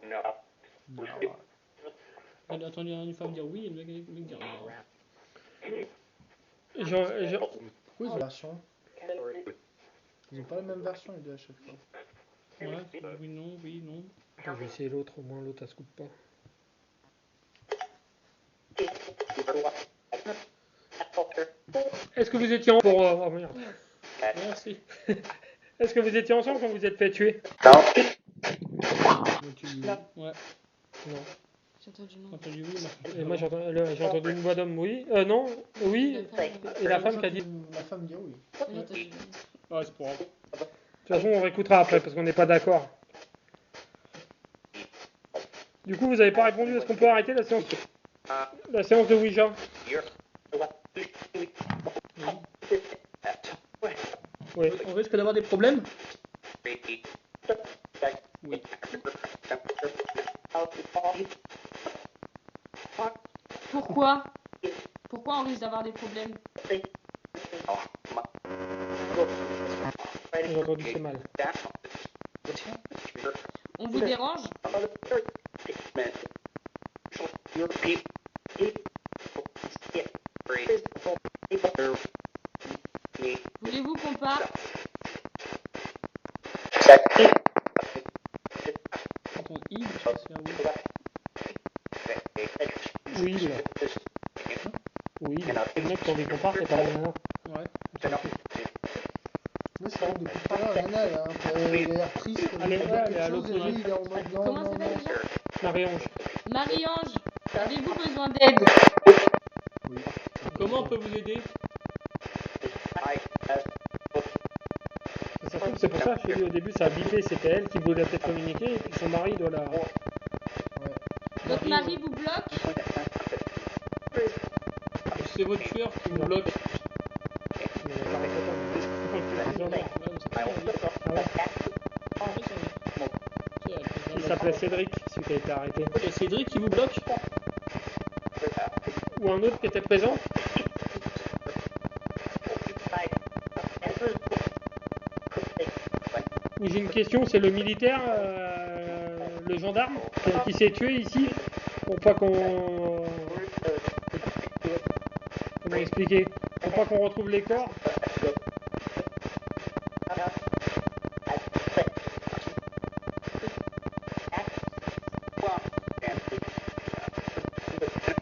Non. J'ai entendu une femme dire oui et le mec dire non. Pourquoi ils ont la version? Ils ont pas la même version les deux à chaque fois. Ouais, oui, non, oui, non. Je vais essayer l'autre, au moins l'autre elle se coupe pas. Est-ce que vous étiez en... pour, oh merde. Merci. Est-ce que vous étiez ensemble quand vous êtes fait tuer? Donc, Ouais, Non. J'ai entendu non. j'ai entendu oui. Et moi j'ai entendu une voix d'homme oui. Non, oui. Et la femme qui a dit... La femme dit oui. J'ai entendu oui. Ouais, c'est pour grave. De toute façon on réécoutera après parce qu'on n'est pas d'accord. Du coup vous avez pas répondu, est-ce qu'on peut arrêter la séance de Ouija? Oui. On risque d'avoir des problèmes? Oui. Pourquoi? Pourquoi on risque d'avoir des problèmes? J'ai entendu c'est mal. On vous dérange? Voulez-vous qu'on parte? Quand on I, je sais pas si c'est un oui. Oui, là. Oui, le mec qui a envie qu'on parte, c'est pas la nana. Ouais. Moi c'est vraiment depuis tout à l'heure, Nana elle a l'air triste. Allez, elle ouais, a elle est à quelque chose, et l'opposé. lui, il est en mode non, Comment non, ça non. s'appelle déjà? Marie-Ange. Marie-Ange, avez-vous besoin d'aide? Comment on peut vous aider? Ça se trouve, c'est pour ça, je te dis au début, ça a bipé, c'était elle qui voulait peut-être communiquer, et puis son mari doit la... Ouais. Votre mari vous bloque? C'est votre tueur qui vous bloque. Mais elle paraissait pas. Ouais, mais c'est pas grave. Ah ouais. C'est Il s'appelait Cédric, celui qui a été arrêté. C'est Cédric qui vous bloque? ou un autre qui était présent? Ou j'ai une question, c'est le militaire, le gendarme, qui s'est tué ici, pour pas qu'on... Comment expliquer? Pour pas qu'on retrouve les corps.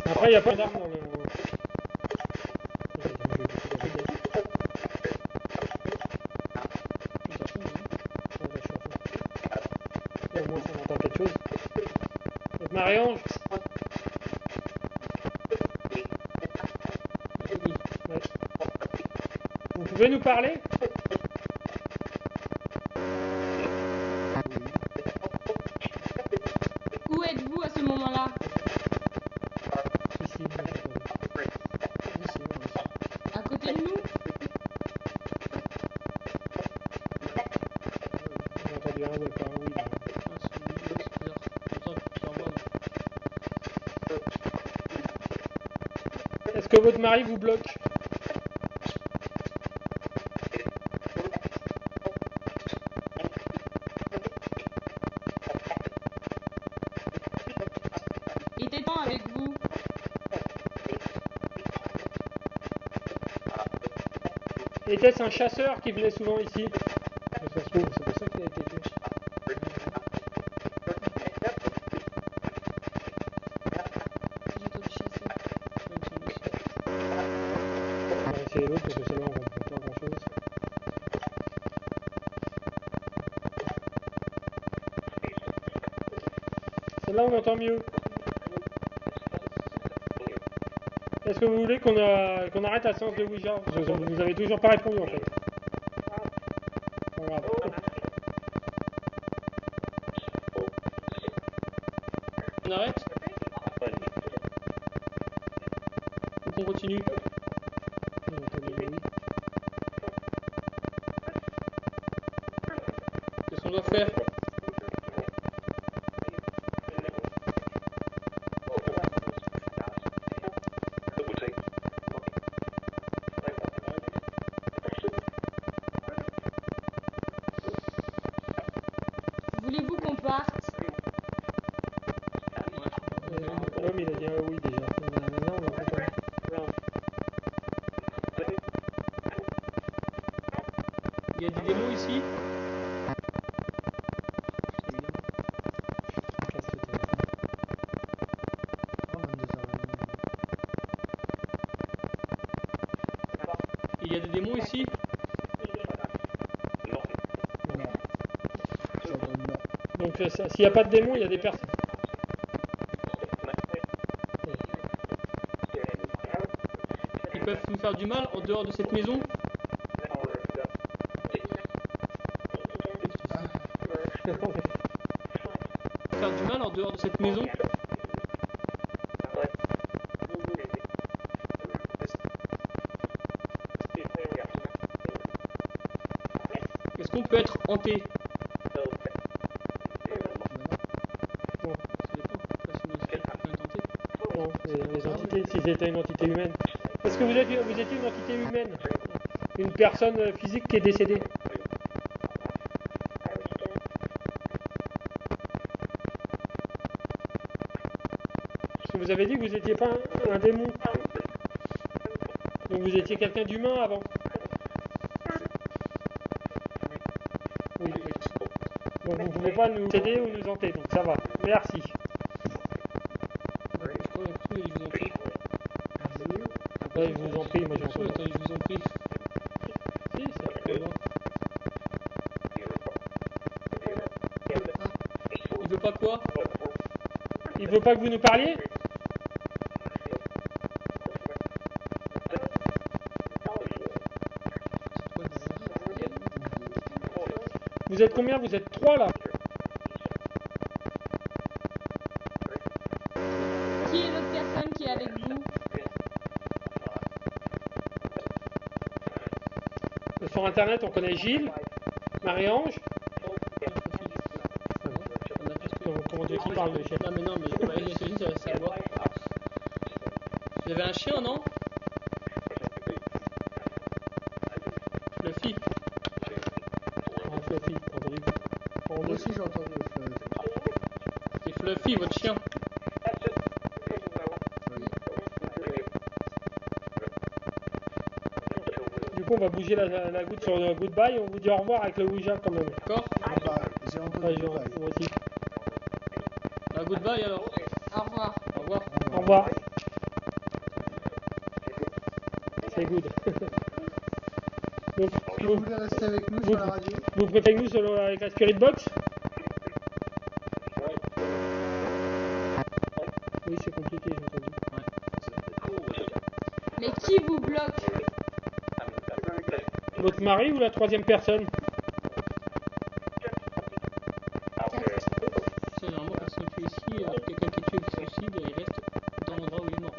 Après, il n'y a pas d'armes dans le... Au moins, on entend quelque chose. Donc, Marie-Ange. Ouais. Vous pouvez nous parler? Où êtes-vous à ce moment-là? Ici, moi, j'ai entendu. Ici, moi, ici. À côté de nous? J'ai entendu un ouais, pas un oui. Est-ce que votre mari vous bloque? Était-on avec vous? Était-ce un chasseur qui venait souvent ici? Ça se trouve, c'est pour ça qu'il a été tué. J'ai entendu chasser. On va essayer l'autre parce que celle-là on comprend pas grand chose. Celle-là on entend mieux. Est-ce que vous voulez qu'on arrête la séance de Ouija? Vous avez toujours pas répondu en fait. Pas grave. On arrête? Ou qu'on continue? J'ai entendu le oui. Qu'est-ce qu'on doit faire? Voulez-vous qu'on parte? L'homme il a dit oui déjà. Là on entend pas. Il y a des démons ici? Il y a des démons ici? Donc s'il n'y a pas de démons, il y a des personnes. Ils peuvent nous faire du mal en dehors de cette maison? Faire du mal en dehors de cette maison? Est-ce qu'on peut être hanté? Non, Ça dépend. Après, si on est hanté. non, les entités, si c'était une entité humaine. Est-ce que vous étiez une entité humaine? Une personne physique qui est décédée? Parce que vous avez dit que vous n'étiez pas un démon. Donc vous étiez quelqu'un d'humain avant. Oui. Donc vous ne pouvez pas nous aider ou nous hanter, donc ça va. Merci. Je crois que je vous en prie. Ouais, je vous en prie, moi j'ai entendu. Attendez, je vous en prie. Si, c'est très loin. Il veut pas quoi? Il veut pas que vous nous parliez? Vous êtes combien? Vous êtes 3 là? Qui est l'autre personne qui est avec vous? Sur internet on connaît Gilles, Marie-Ange. Comment tu veux qu'il parle le chef? Non mais je sais pas, ça va. y avait un chien, non? Fluffy. Ah, Fluffy, t'as entendu? Moi aussi j'ai entendu. C'est Fluffy, votre chien. Du coup, on va bouger la goutte sur le goodbye et on vous dit au revoir avec le Ouija quand même. D'accord? Bah, j'ai entendu. Ouais, moi aussi. Bah, goodbye alors. Au revoir. Au revoir. Au revoir. C'est good. Donc, Si vous voulez rester avec nous sur la radio. vous préférez nous avec la Spirit Box? Oui, c'est compliqué, j'ai entendu. Mais qui vous bloque? Votre mari ou la troisième personne? C'est normalement personne tué ici. Quelqu'un qui est tué le suicide, il reste dans l'endroit où il est mort.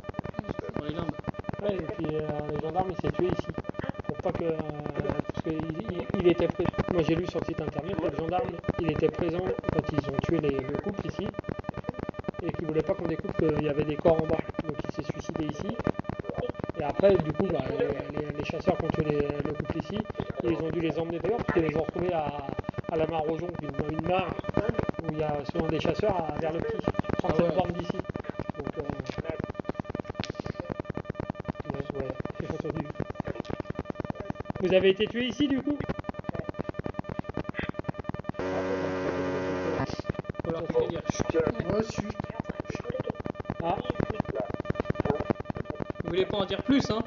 Dans les limbes. Ouais, et puis le gendarme il s'est tué ici. Pour pas que. Parce qu'il était présent. Moi j'ai lu sur le site internet que le gendarme il était présent quand ils ont tué le couple ici. Et qu'il voulait pas qu'on découvre qu'il y avait des corps en bas. Donc il s'est suicidé ici. Et après, du coup, bah, les chasseurs qui ont tué le couple ici, ils ont dû les emmener dehors parce qu'ils les ont retrouvés à la mare Rojon, une mare où il y a souvent des chasseurs vers le petit, 37 bornes d'ici. Donc, ouais, j'ai entendu. Vous avez été tué ici du coup? Moi aussi. Ah, Vous voulez pas en dire plus, hein?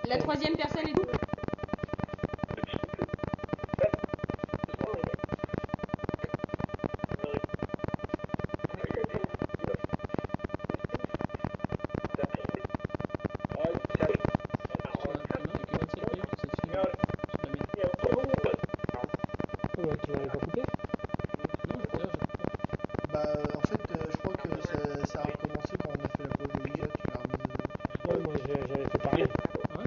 La troisième personne est où? tu l'avais pas coupé? Bah, en fait, je crois que ça a recommencé quand on a fait la pause de Ouija. Tu l'as remis. Ouais, moi j'avais fait pareil. Ah ouais?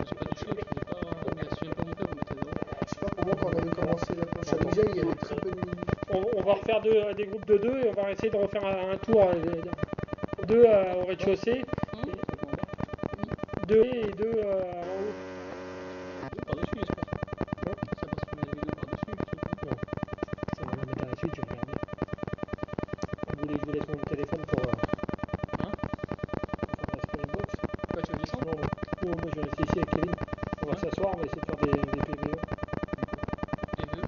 J'ai pas touché, je faisais pas. Mais si je viens pas monter, vous mettez 0. Je sais pas, pour moi, quand on avait commencé la planche à Ouija, il y avait très peu de minutes. On va refaire des groupes de deux et on va essayer de refaire un tour. Deux au rez-de-chaussée, deux et deux en haut. Par-dessus, j'espère. Ça passe sur les vidéos par-dessus. Non, ça va la mettre à la suite, je vais regarder. Je vous laisse mon téléphone pour faire la Spirit Box. Quoi, tu veux descendre? Non, moi je vais rester ici avec Kevin. On va s'asseoir, on va essayer de faire des PVE. Les deux.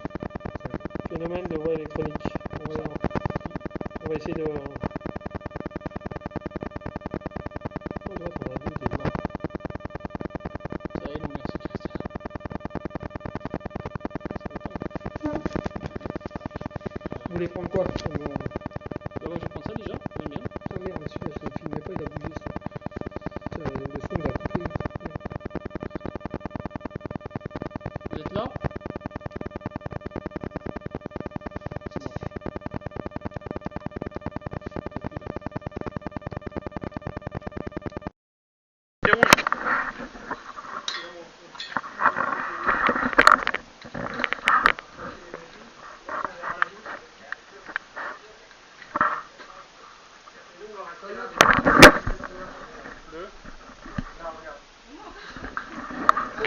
Phénomène de voix électronique. On va essayer de. On doit être en a deux des voix. Ça aide, merci de rester là. Vous voulez prendre quoi? Bah, moi je vais prendre ça déjà, j'aime bien. Ah merde, celui-là je ne filmais pas, il a bougé ça. Le son il a coupé. Vous êtes là? C'est bon. C'est rouge.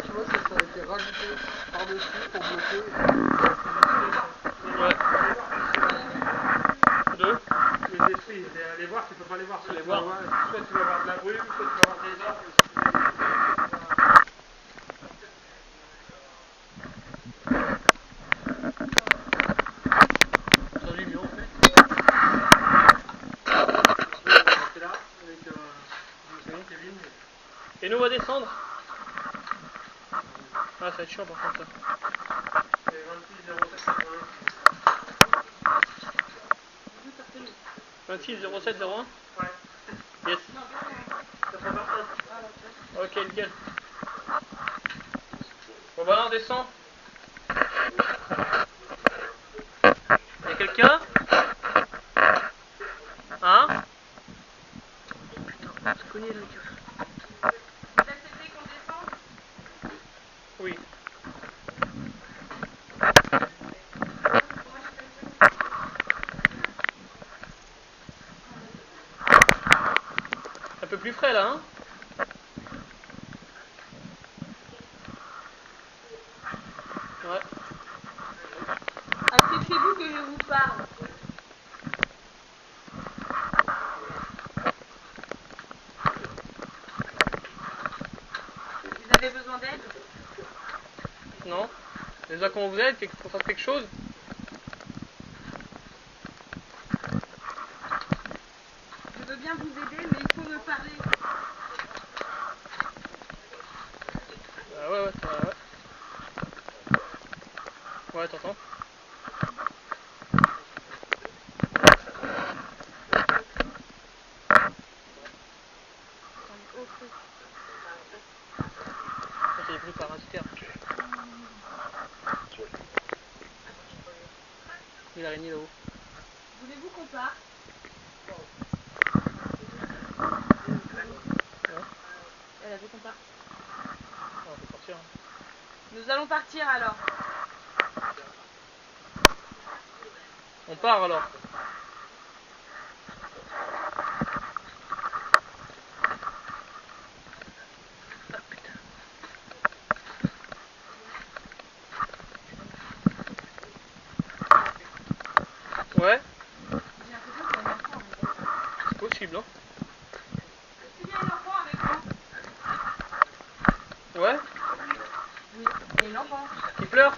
Tu vois, ça a été rajouté par-dessus pour bloquer. Ouais. Deux. Les esprits, les voir, tu peux pas les voir. Les voir. Soit tu vas voir de la brume, soit tu vas voir des arbres. Salut mieux en fait. On là avec Kevin. Et nous on va descendre. Ah, ça va être chiant par contre ça. Et 26 07 01. 26 07 01. Ouais. Yes. Ça prend personne. Ok, nickel. Bon bah là on descend. Y'a quelqu'un? Hein? Non, je connais là. Oui. exprès là, hein. Ouais. Acceptez-vous que je vous parle? Vous avez besoin d'aide? Non. Déjà comment vous êtes, qu'on fasse quelque chose. Je veux bien vous aider, mais il faut me parler. Ouais, ça va, ouais. Ouais, t'entends. Ça c'est pris par un citer. Il a l'araignée là-haut. Voulez-vous qu'on parte? Ouais. Elle a dit qu'on parte. On peut partir. Hein. Nous allons partir alors. On part alors. Ouais, J'ai l'impression qu'il y a un enfant avec vous. c'est possible, hein. Est-ce qu'il y a un enfant avec vous? Ouais, Oui, il y a une enfant. qui pleure.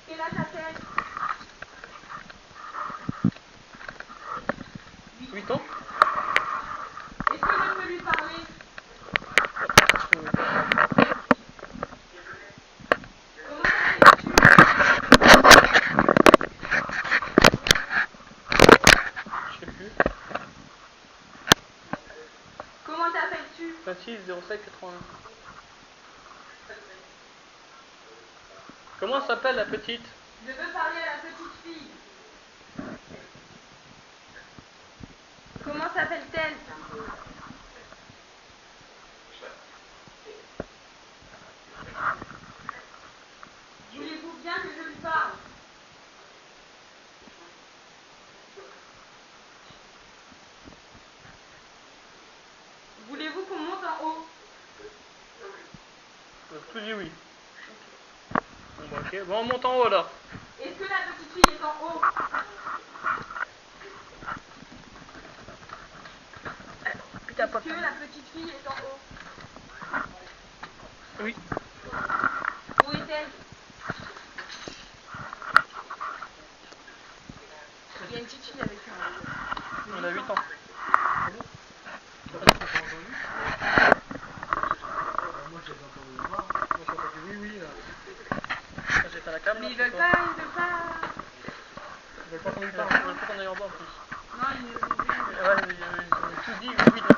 Quel âge a-t-elle? 8 ans. Est-ce que je peux lui parler? Comment t'appelles-tu? Je sais plus. Comment t'appelles-tu? 26 07 81. Comment s'appelle la petite? Je veux parler à la petite fille. Comment s'appelle-t-elle? Voulez-vous bien que je lui parle? Voulez-vous qu'on monte en haut? Tout dit oui. Bon bah ok, bon on monte en haut là. Est-ce que la petite fille est en haut? Putain, Est-ce que la petite fille est en haut? Oui. Où est-elle? Il y a une petite fille avec elle. On a 8 ans. Moi j'ai entendu voir. Moi j'ai entendu oui là. Quand j'ai fait la cam, Mais là, ils veulent pas, ils veulent pas. Ils veulent pas qu'on lui parle. Ils veulent pas qu'on aille en bas en plus. Non, ils nous ont dit. Ouais, ils ont tout dit oui là.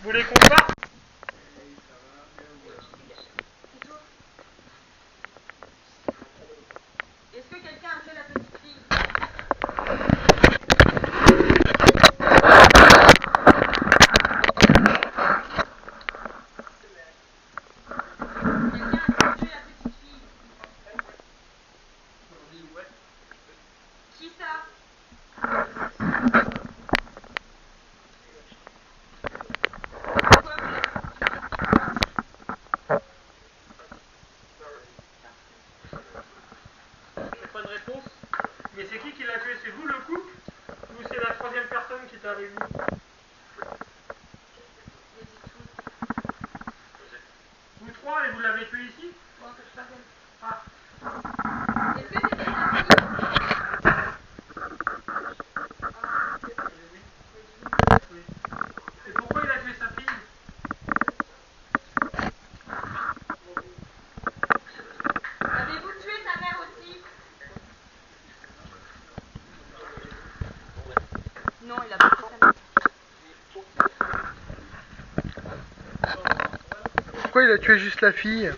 Vous voulez qu'on parte? C'est tout. Est-ce que quelqu'un a tué la petite fille? Quelqu'un a tué la petite fille? Qui ça? Pourquoi vous l'avez J'ai pas de réponse. Mais c'est qui l'a tué? C'est vous le couple? Ou c'est la troisième personne qui est avec vous? Vous dites tous. Vous trois et vous l'avez tué ici? Bon, je sais pas quelle. Ah. Est-ce que c'était sa fille? Oui. Et pourquoi il a tué sa fille? Avez-vous tué sa mère aussi? Non, il a pas tué sa mère. Pourquoi il a tué juste la fille?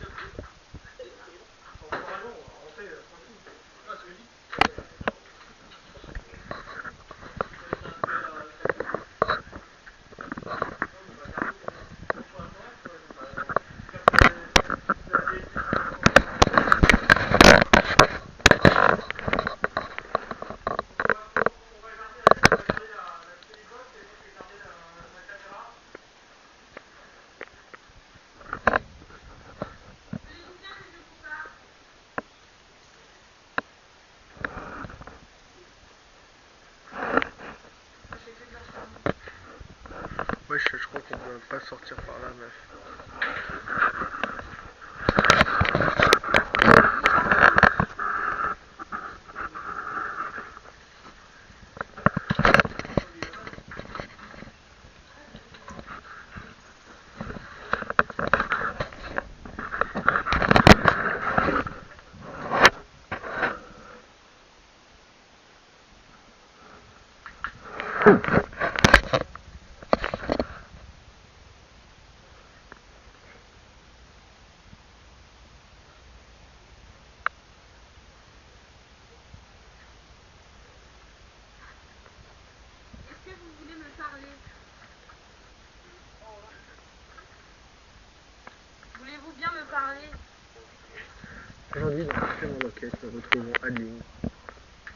Aujourd'hui, dans Supplément Loquet, nous retrouvons Adeline.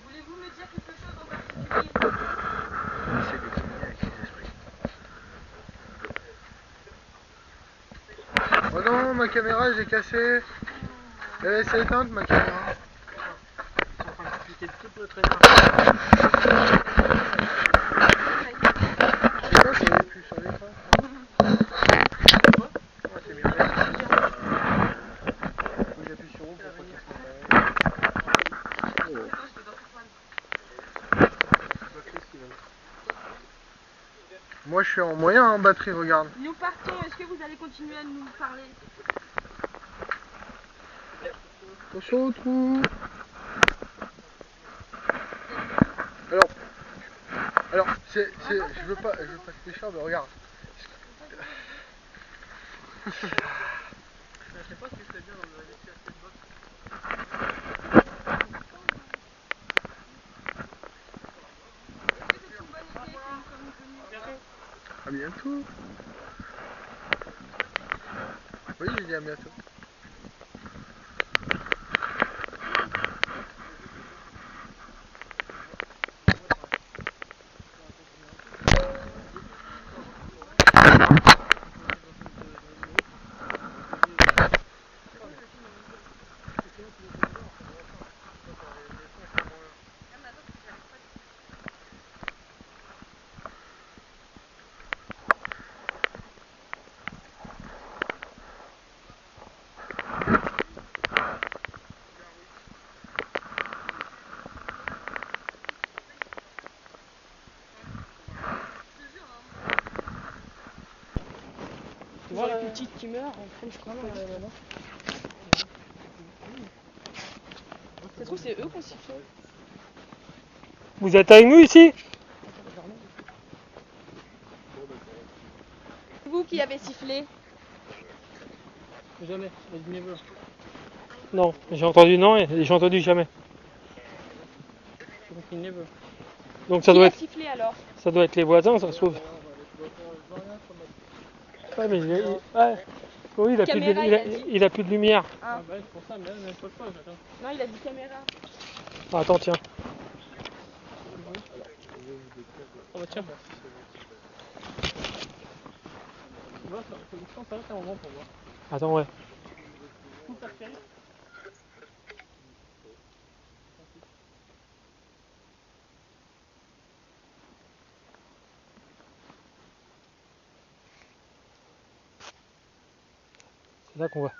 Voulez-vous me dire quelque chose en particulier? On essaie de communier avec les esprits. Oh non, ma caméra, j'ai cassé. Elle s'est éteinte, ma caméra. C'est quoi, ça n'est plus sur l'écran? Ouais, c'est bien. Faut que j'appuie sur O pour pas qu'il se mette. Moi je suis en moyen en batterie, regarde. Nous partons, est-ce que vous allez continuer à nous parler? On se retrouve. Alors, je veux pas te méchant, mais regarde. Je sais pas si c'est bien dans le laisser assez de box. À bientôt. Oui, j'ai dit à bientôt. Tu vois la petite qui meurt, en fait, je crois. Ça se trouve, c'est eux qu'on siffle. Vous êtes avec nous ici? C'est vous qui avez sifflé. Jamais, j'ai never. Non, j'ai entendu non et j'ai entendu jamais. Donc never. Donc ça Qui doit a être, sifflé alors? ça doit être les voisins, ça se trouve. Ouais, mais ouais. Oui, Caméra, il a plus de lumière. Ah. Ah bah c'est pour ça, mais elle ne pose pas, j'attends. Non, il a dit caméra. Ah, attends, tiens. Oh bah tiens. Tu vois, ça va être un moment pour moi. Attends, ouais. Coupe la série. C'est là qu'on voit.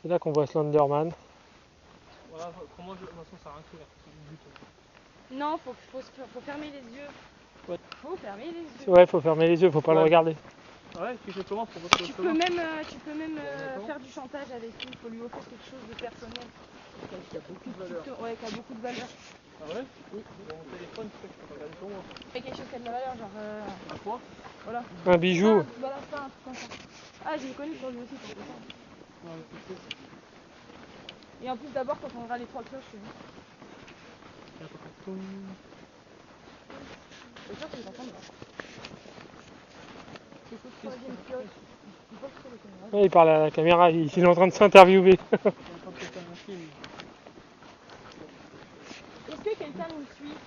C'est là qu'on voit Slenderman. Voilà, comment de toute façon ça a rien que c'est du but. Non, faut fermer les yeux. Ouais. Faut fermer les yeux. Ouais, faut fermer les yeux, faut pas le Ouais. regarder. Ouais, tu fais comment pour votre Tu peux même faire du chantage avec lui. Il faut lui offrir quelque chose de personnel. Qui a beaucoup de valeur. Ouais, qui a beaucoup de valeur. Ah ouais? Oui. Mon téléphone, tu sais que je peux pas regarder pour moi. Fais quelque chose qui a de la valeur, genre. À quoi? Voilà. Un bijou. Voilà, ça, un truc comme ça. Ah, j'ai connu sur lui aussi pour ça. Non, mais c'est sûr. Et en plus, d'abord, quand on aura les 3 cloches chez nous. C'est sûr qu'ils entendent là. C'est toute troisième cloche. Il faut que sur les caméras. Ouais, il parle à la caméra, il est en train de s'interviewer. Est-ce que quelqu'un nous suit?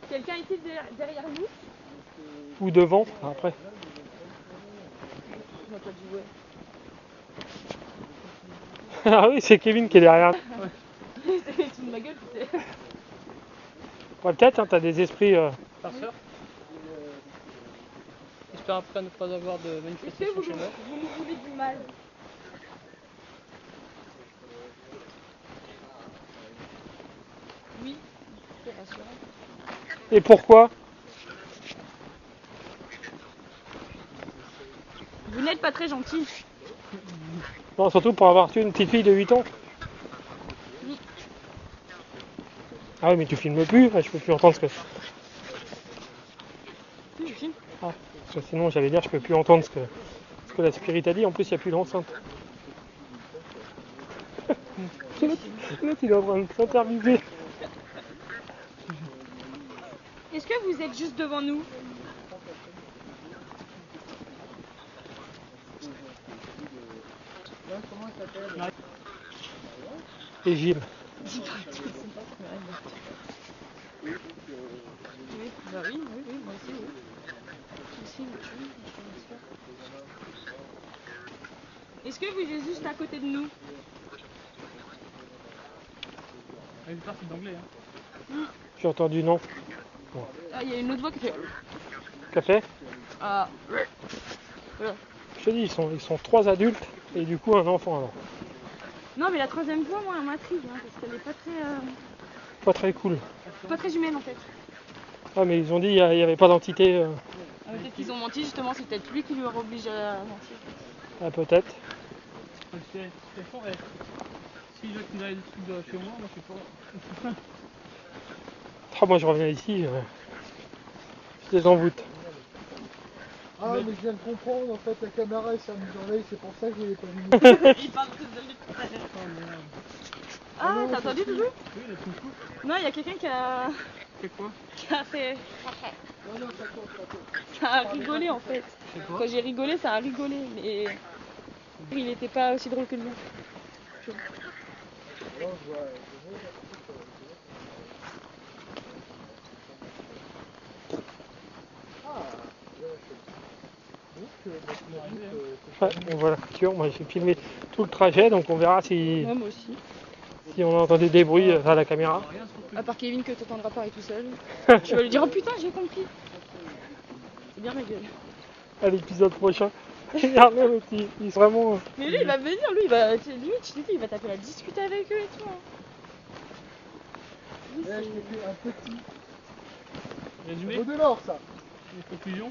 Quelqu'un est-il derrière nous? Ou devant, après. On n'a pas dit ouais. Ah oui, c'est Kevin qui est derrière. C'est une ma gueule, tu sais. Peut-être, hein, t'as des esprits. Farceur. J'espère après ne pas avoir de Est-ce que manifestation chez moi. vous nous voulez du mal? Oui, c'est rassurant. Et pourquoi? Vous n'êtes pas très gentil. Non, surtout pour avoir tué une petite fille de 8 ans. Ah oui, mais tu filmes plus, je peux plus entendre ce que. Si, je filme. Ah, parce que sinon j'allais dire je peux plus entendre ce que la spirit a dit, en plus il n'y a plus d'enceinte. L'autre il est en train de s'interviewer. Est-ce que vous êtes juste devant nous? comment il s'appelle? Et Gilles. Oui, bah oui, moi aussi, oui. Aussi, le tue, bien sûr. Est-ce que vous êtes juste à côté de nous? Une part c'est d'anglais. Hein. J'ai entendu non. Ah, il y a une autre voix qui fait. Café? Ah. Je te dis, ils sont 3 adultes et du coup un enfant alors. Non, mais la troisième voix, moi, elle m'intrigue, hein, parce qu'elle est pas très. Pas très cool. Pas très humaine en fait. Ah mais ils ont dit qu'il n'y avait pas d'entité. Ah, peut-être qu'ils ont menti justement, c'est peut-être lui qui lui oblige à mentir. Ah peut-être. Si je qu'il a des trucs de chez moi je sais pas. Ah, moi je reviens ici, j'étais en voûte. Ah, mais je viens de comprendre, en fait, la caméra elle s'est mise en veille, c'est pour ça que je l'ai pas vu. Il parle de lui tout à l'heure. Ah, non, t'as entendu Doudou? Oui, il a tout fou. Non, il y a quelqu'un qui a. C'est quoi? Qui a fait. Non, non, ça compte. Ça a rigolé en fait. Quand j'ai rigolé, ça a rigolé, mais. Il était pas aussi drôle que le mien. Alors, je vois Ouais, on voit la voiture, moi j'ai filmé tout le trajet donc on verra si, Ouais, moi aussi. si on a entendu des bruits à la caméra. À part Kevin que t'entendras parler tout seul. Tu vas lui dire oh putain j'ai compris. C'est bien ma gueule. À l'épisode prochain. Regardez l'autre, il est vraiment. Mais lui il va venir, lui il va. Limite je te dis, il va t'appeler à discuter avec eux et tout. Hein. Lui, là, je t'ai fait un petit. Résumé. Au dehors, ça. Conclusion.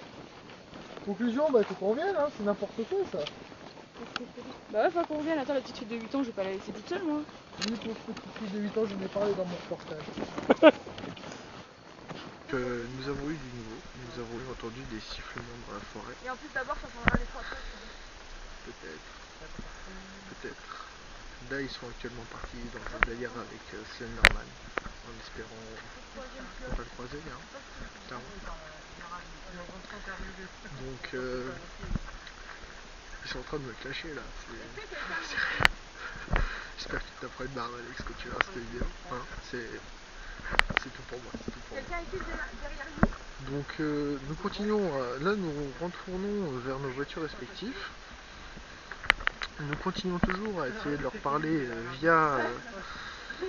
Conclusion, bah, il faut qu'on revienne, hein, c'est n'importe quoi, ça. Bah ouais, faut qu'on revienne. Attends, la petite fille de 8 ans, je vais pas la laisser toute seule moi. Oui, pour cette petite fille de 8 ans, j'en ai parlé dans mon reportage. Nous avons eu du nouveau, nous avons entendu des sifflements dans la forêt. Et en plus d'abord ça prendra les 3 fois. Peut-être. Peut-être. Là, ils sont actuellement partis dans un délire avec Slenderman, en espérant ne pas le croiser, hein. Clairement. Donc, ils sont en train de me clasher là. J'espère que tu t'as pas une barre, Alex, quand tu verras cette vidéo. Hein, c'est tout pour moi, c'est tout pour moi. Quelqu'un est derrière lui? Donc nous continuons, là nous retournons vers nos voitures respectives. Nous continuons toujours à essayer de leur parler via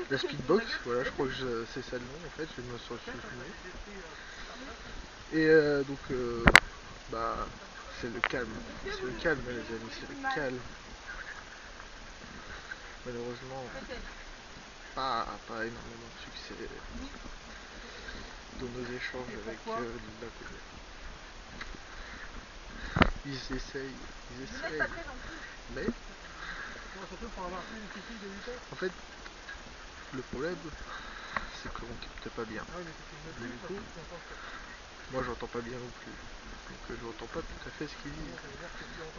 la speedbox, voilà je crois que c'est ça le nom en fait, je me suis souvenu. Et donc bah c'est le calme les amis, c'est le calme. Malheureusement pas énormément de succès dans nos échanges avec la côté. Ils essayent, mais en fait le problème c'est qu'on capte pas bien. Mais du coup, moi j'entends pas bien non plus, donc j'entends pas tout à fait ce qu'ils disent.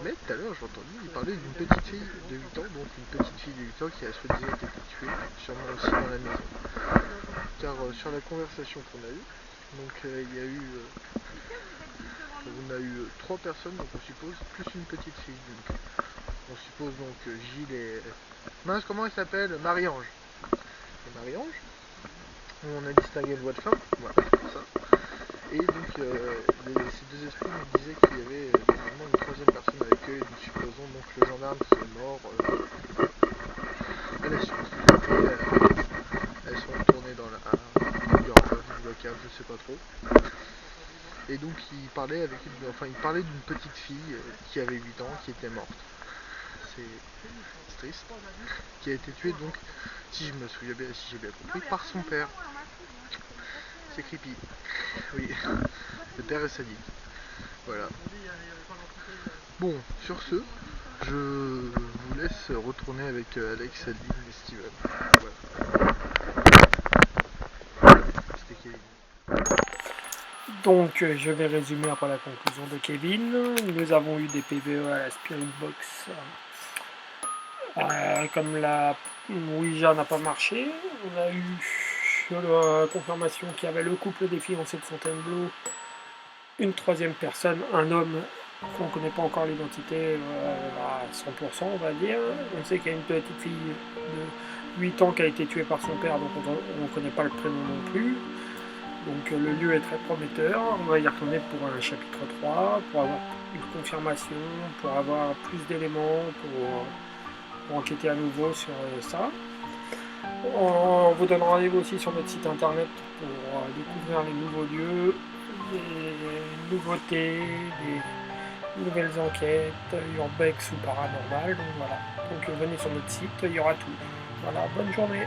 Mais tout à l'heure j'ai entendu, il parlait d'une petite fille de 8 ans, donc une petite fille de 8 ans qui a soi-disant été tuée, sûrement aussi dans la maison. Car sur la conversation qu'on a eue, donc il y a eu on a eu 3 personnes, donc on suppose, plus une petite fille. Donc, on suppose donc Gilles et... Mince, comment elle s'appelle? Marie-Ange. Et Marie-Ange, on a distingué une voix de femme, voilà, ça. Et donc, ces deux esprits nous disaient qu'il y avait normalement une troisième personne avec eux, et nous supposons donc le gendarme qui est mort à la suite. Et elles sont retournées dans la locale, je sais pas trop. Et donc il parlait d'une petite fille qui avait 8 ans, qui était morte. C'est triste. Qui a été tuée donc, si je me souviens bien, si j'ai bien compris, par son père. C'est creepy. Oui. Le père est sadique. Voilà. Bon, sur ce, je vous laisse retourner avec Alex, Adeline et Steven. Voilà. C'était Kevin. Donc je vais résumer après la conclusion de Kevin. Nous avons eu des PVE à la Spirit Box. Comme la Ouija n'a pas marché, on a eu la confirmation qu'il y avait le couple des fiancés de Fontainebleau, une troisième personne, un homme On ne connaît pas encore l'identité à 100%, on va dire. On sait qu'il y a une petite fille de 8 ans qui a été tuée par son père, donc on ne connaît pas le prénom non plus. Donc le lieu est très prometteur. On va y retourner pour un chapitre 3, pour avoir une confirmation, pour avoir plus d'éléments, pour enquêter à nouveau sur ça. On vous donne rendez-vous aussi sur notre site internet pour découvrir les nouveaux lieux, les nouveautés, les nouvelles enquêtes, urbex ou paranormales. Donc voilà. Donc venez sur notre site, il y aura tout. Voilà, bonne journée.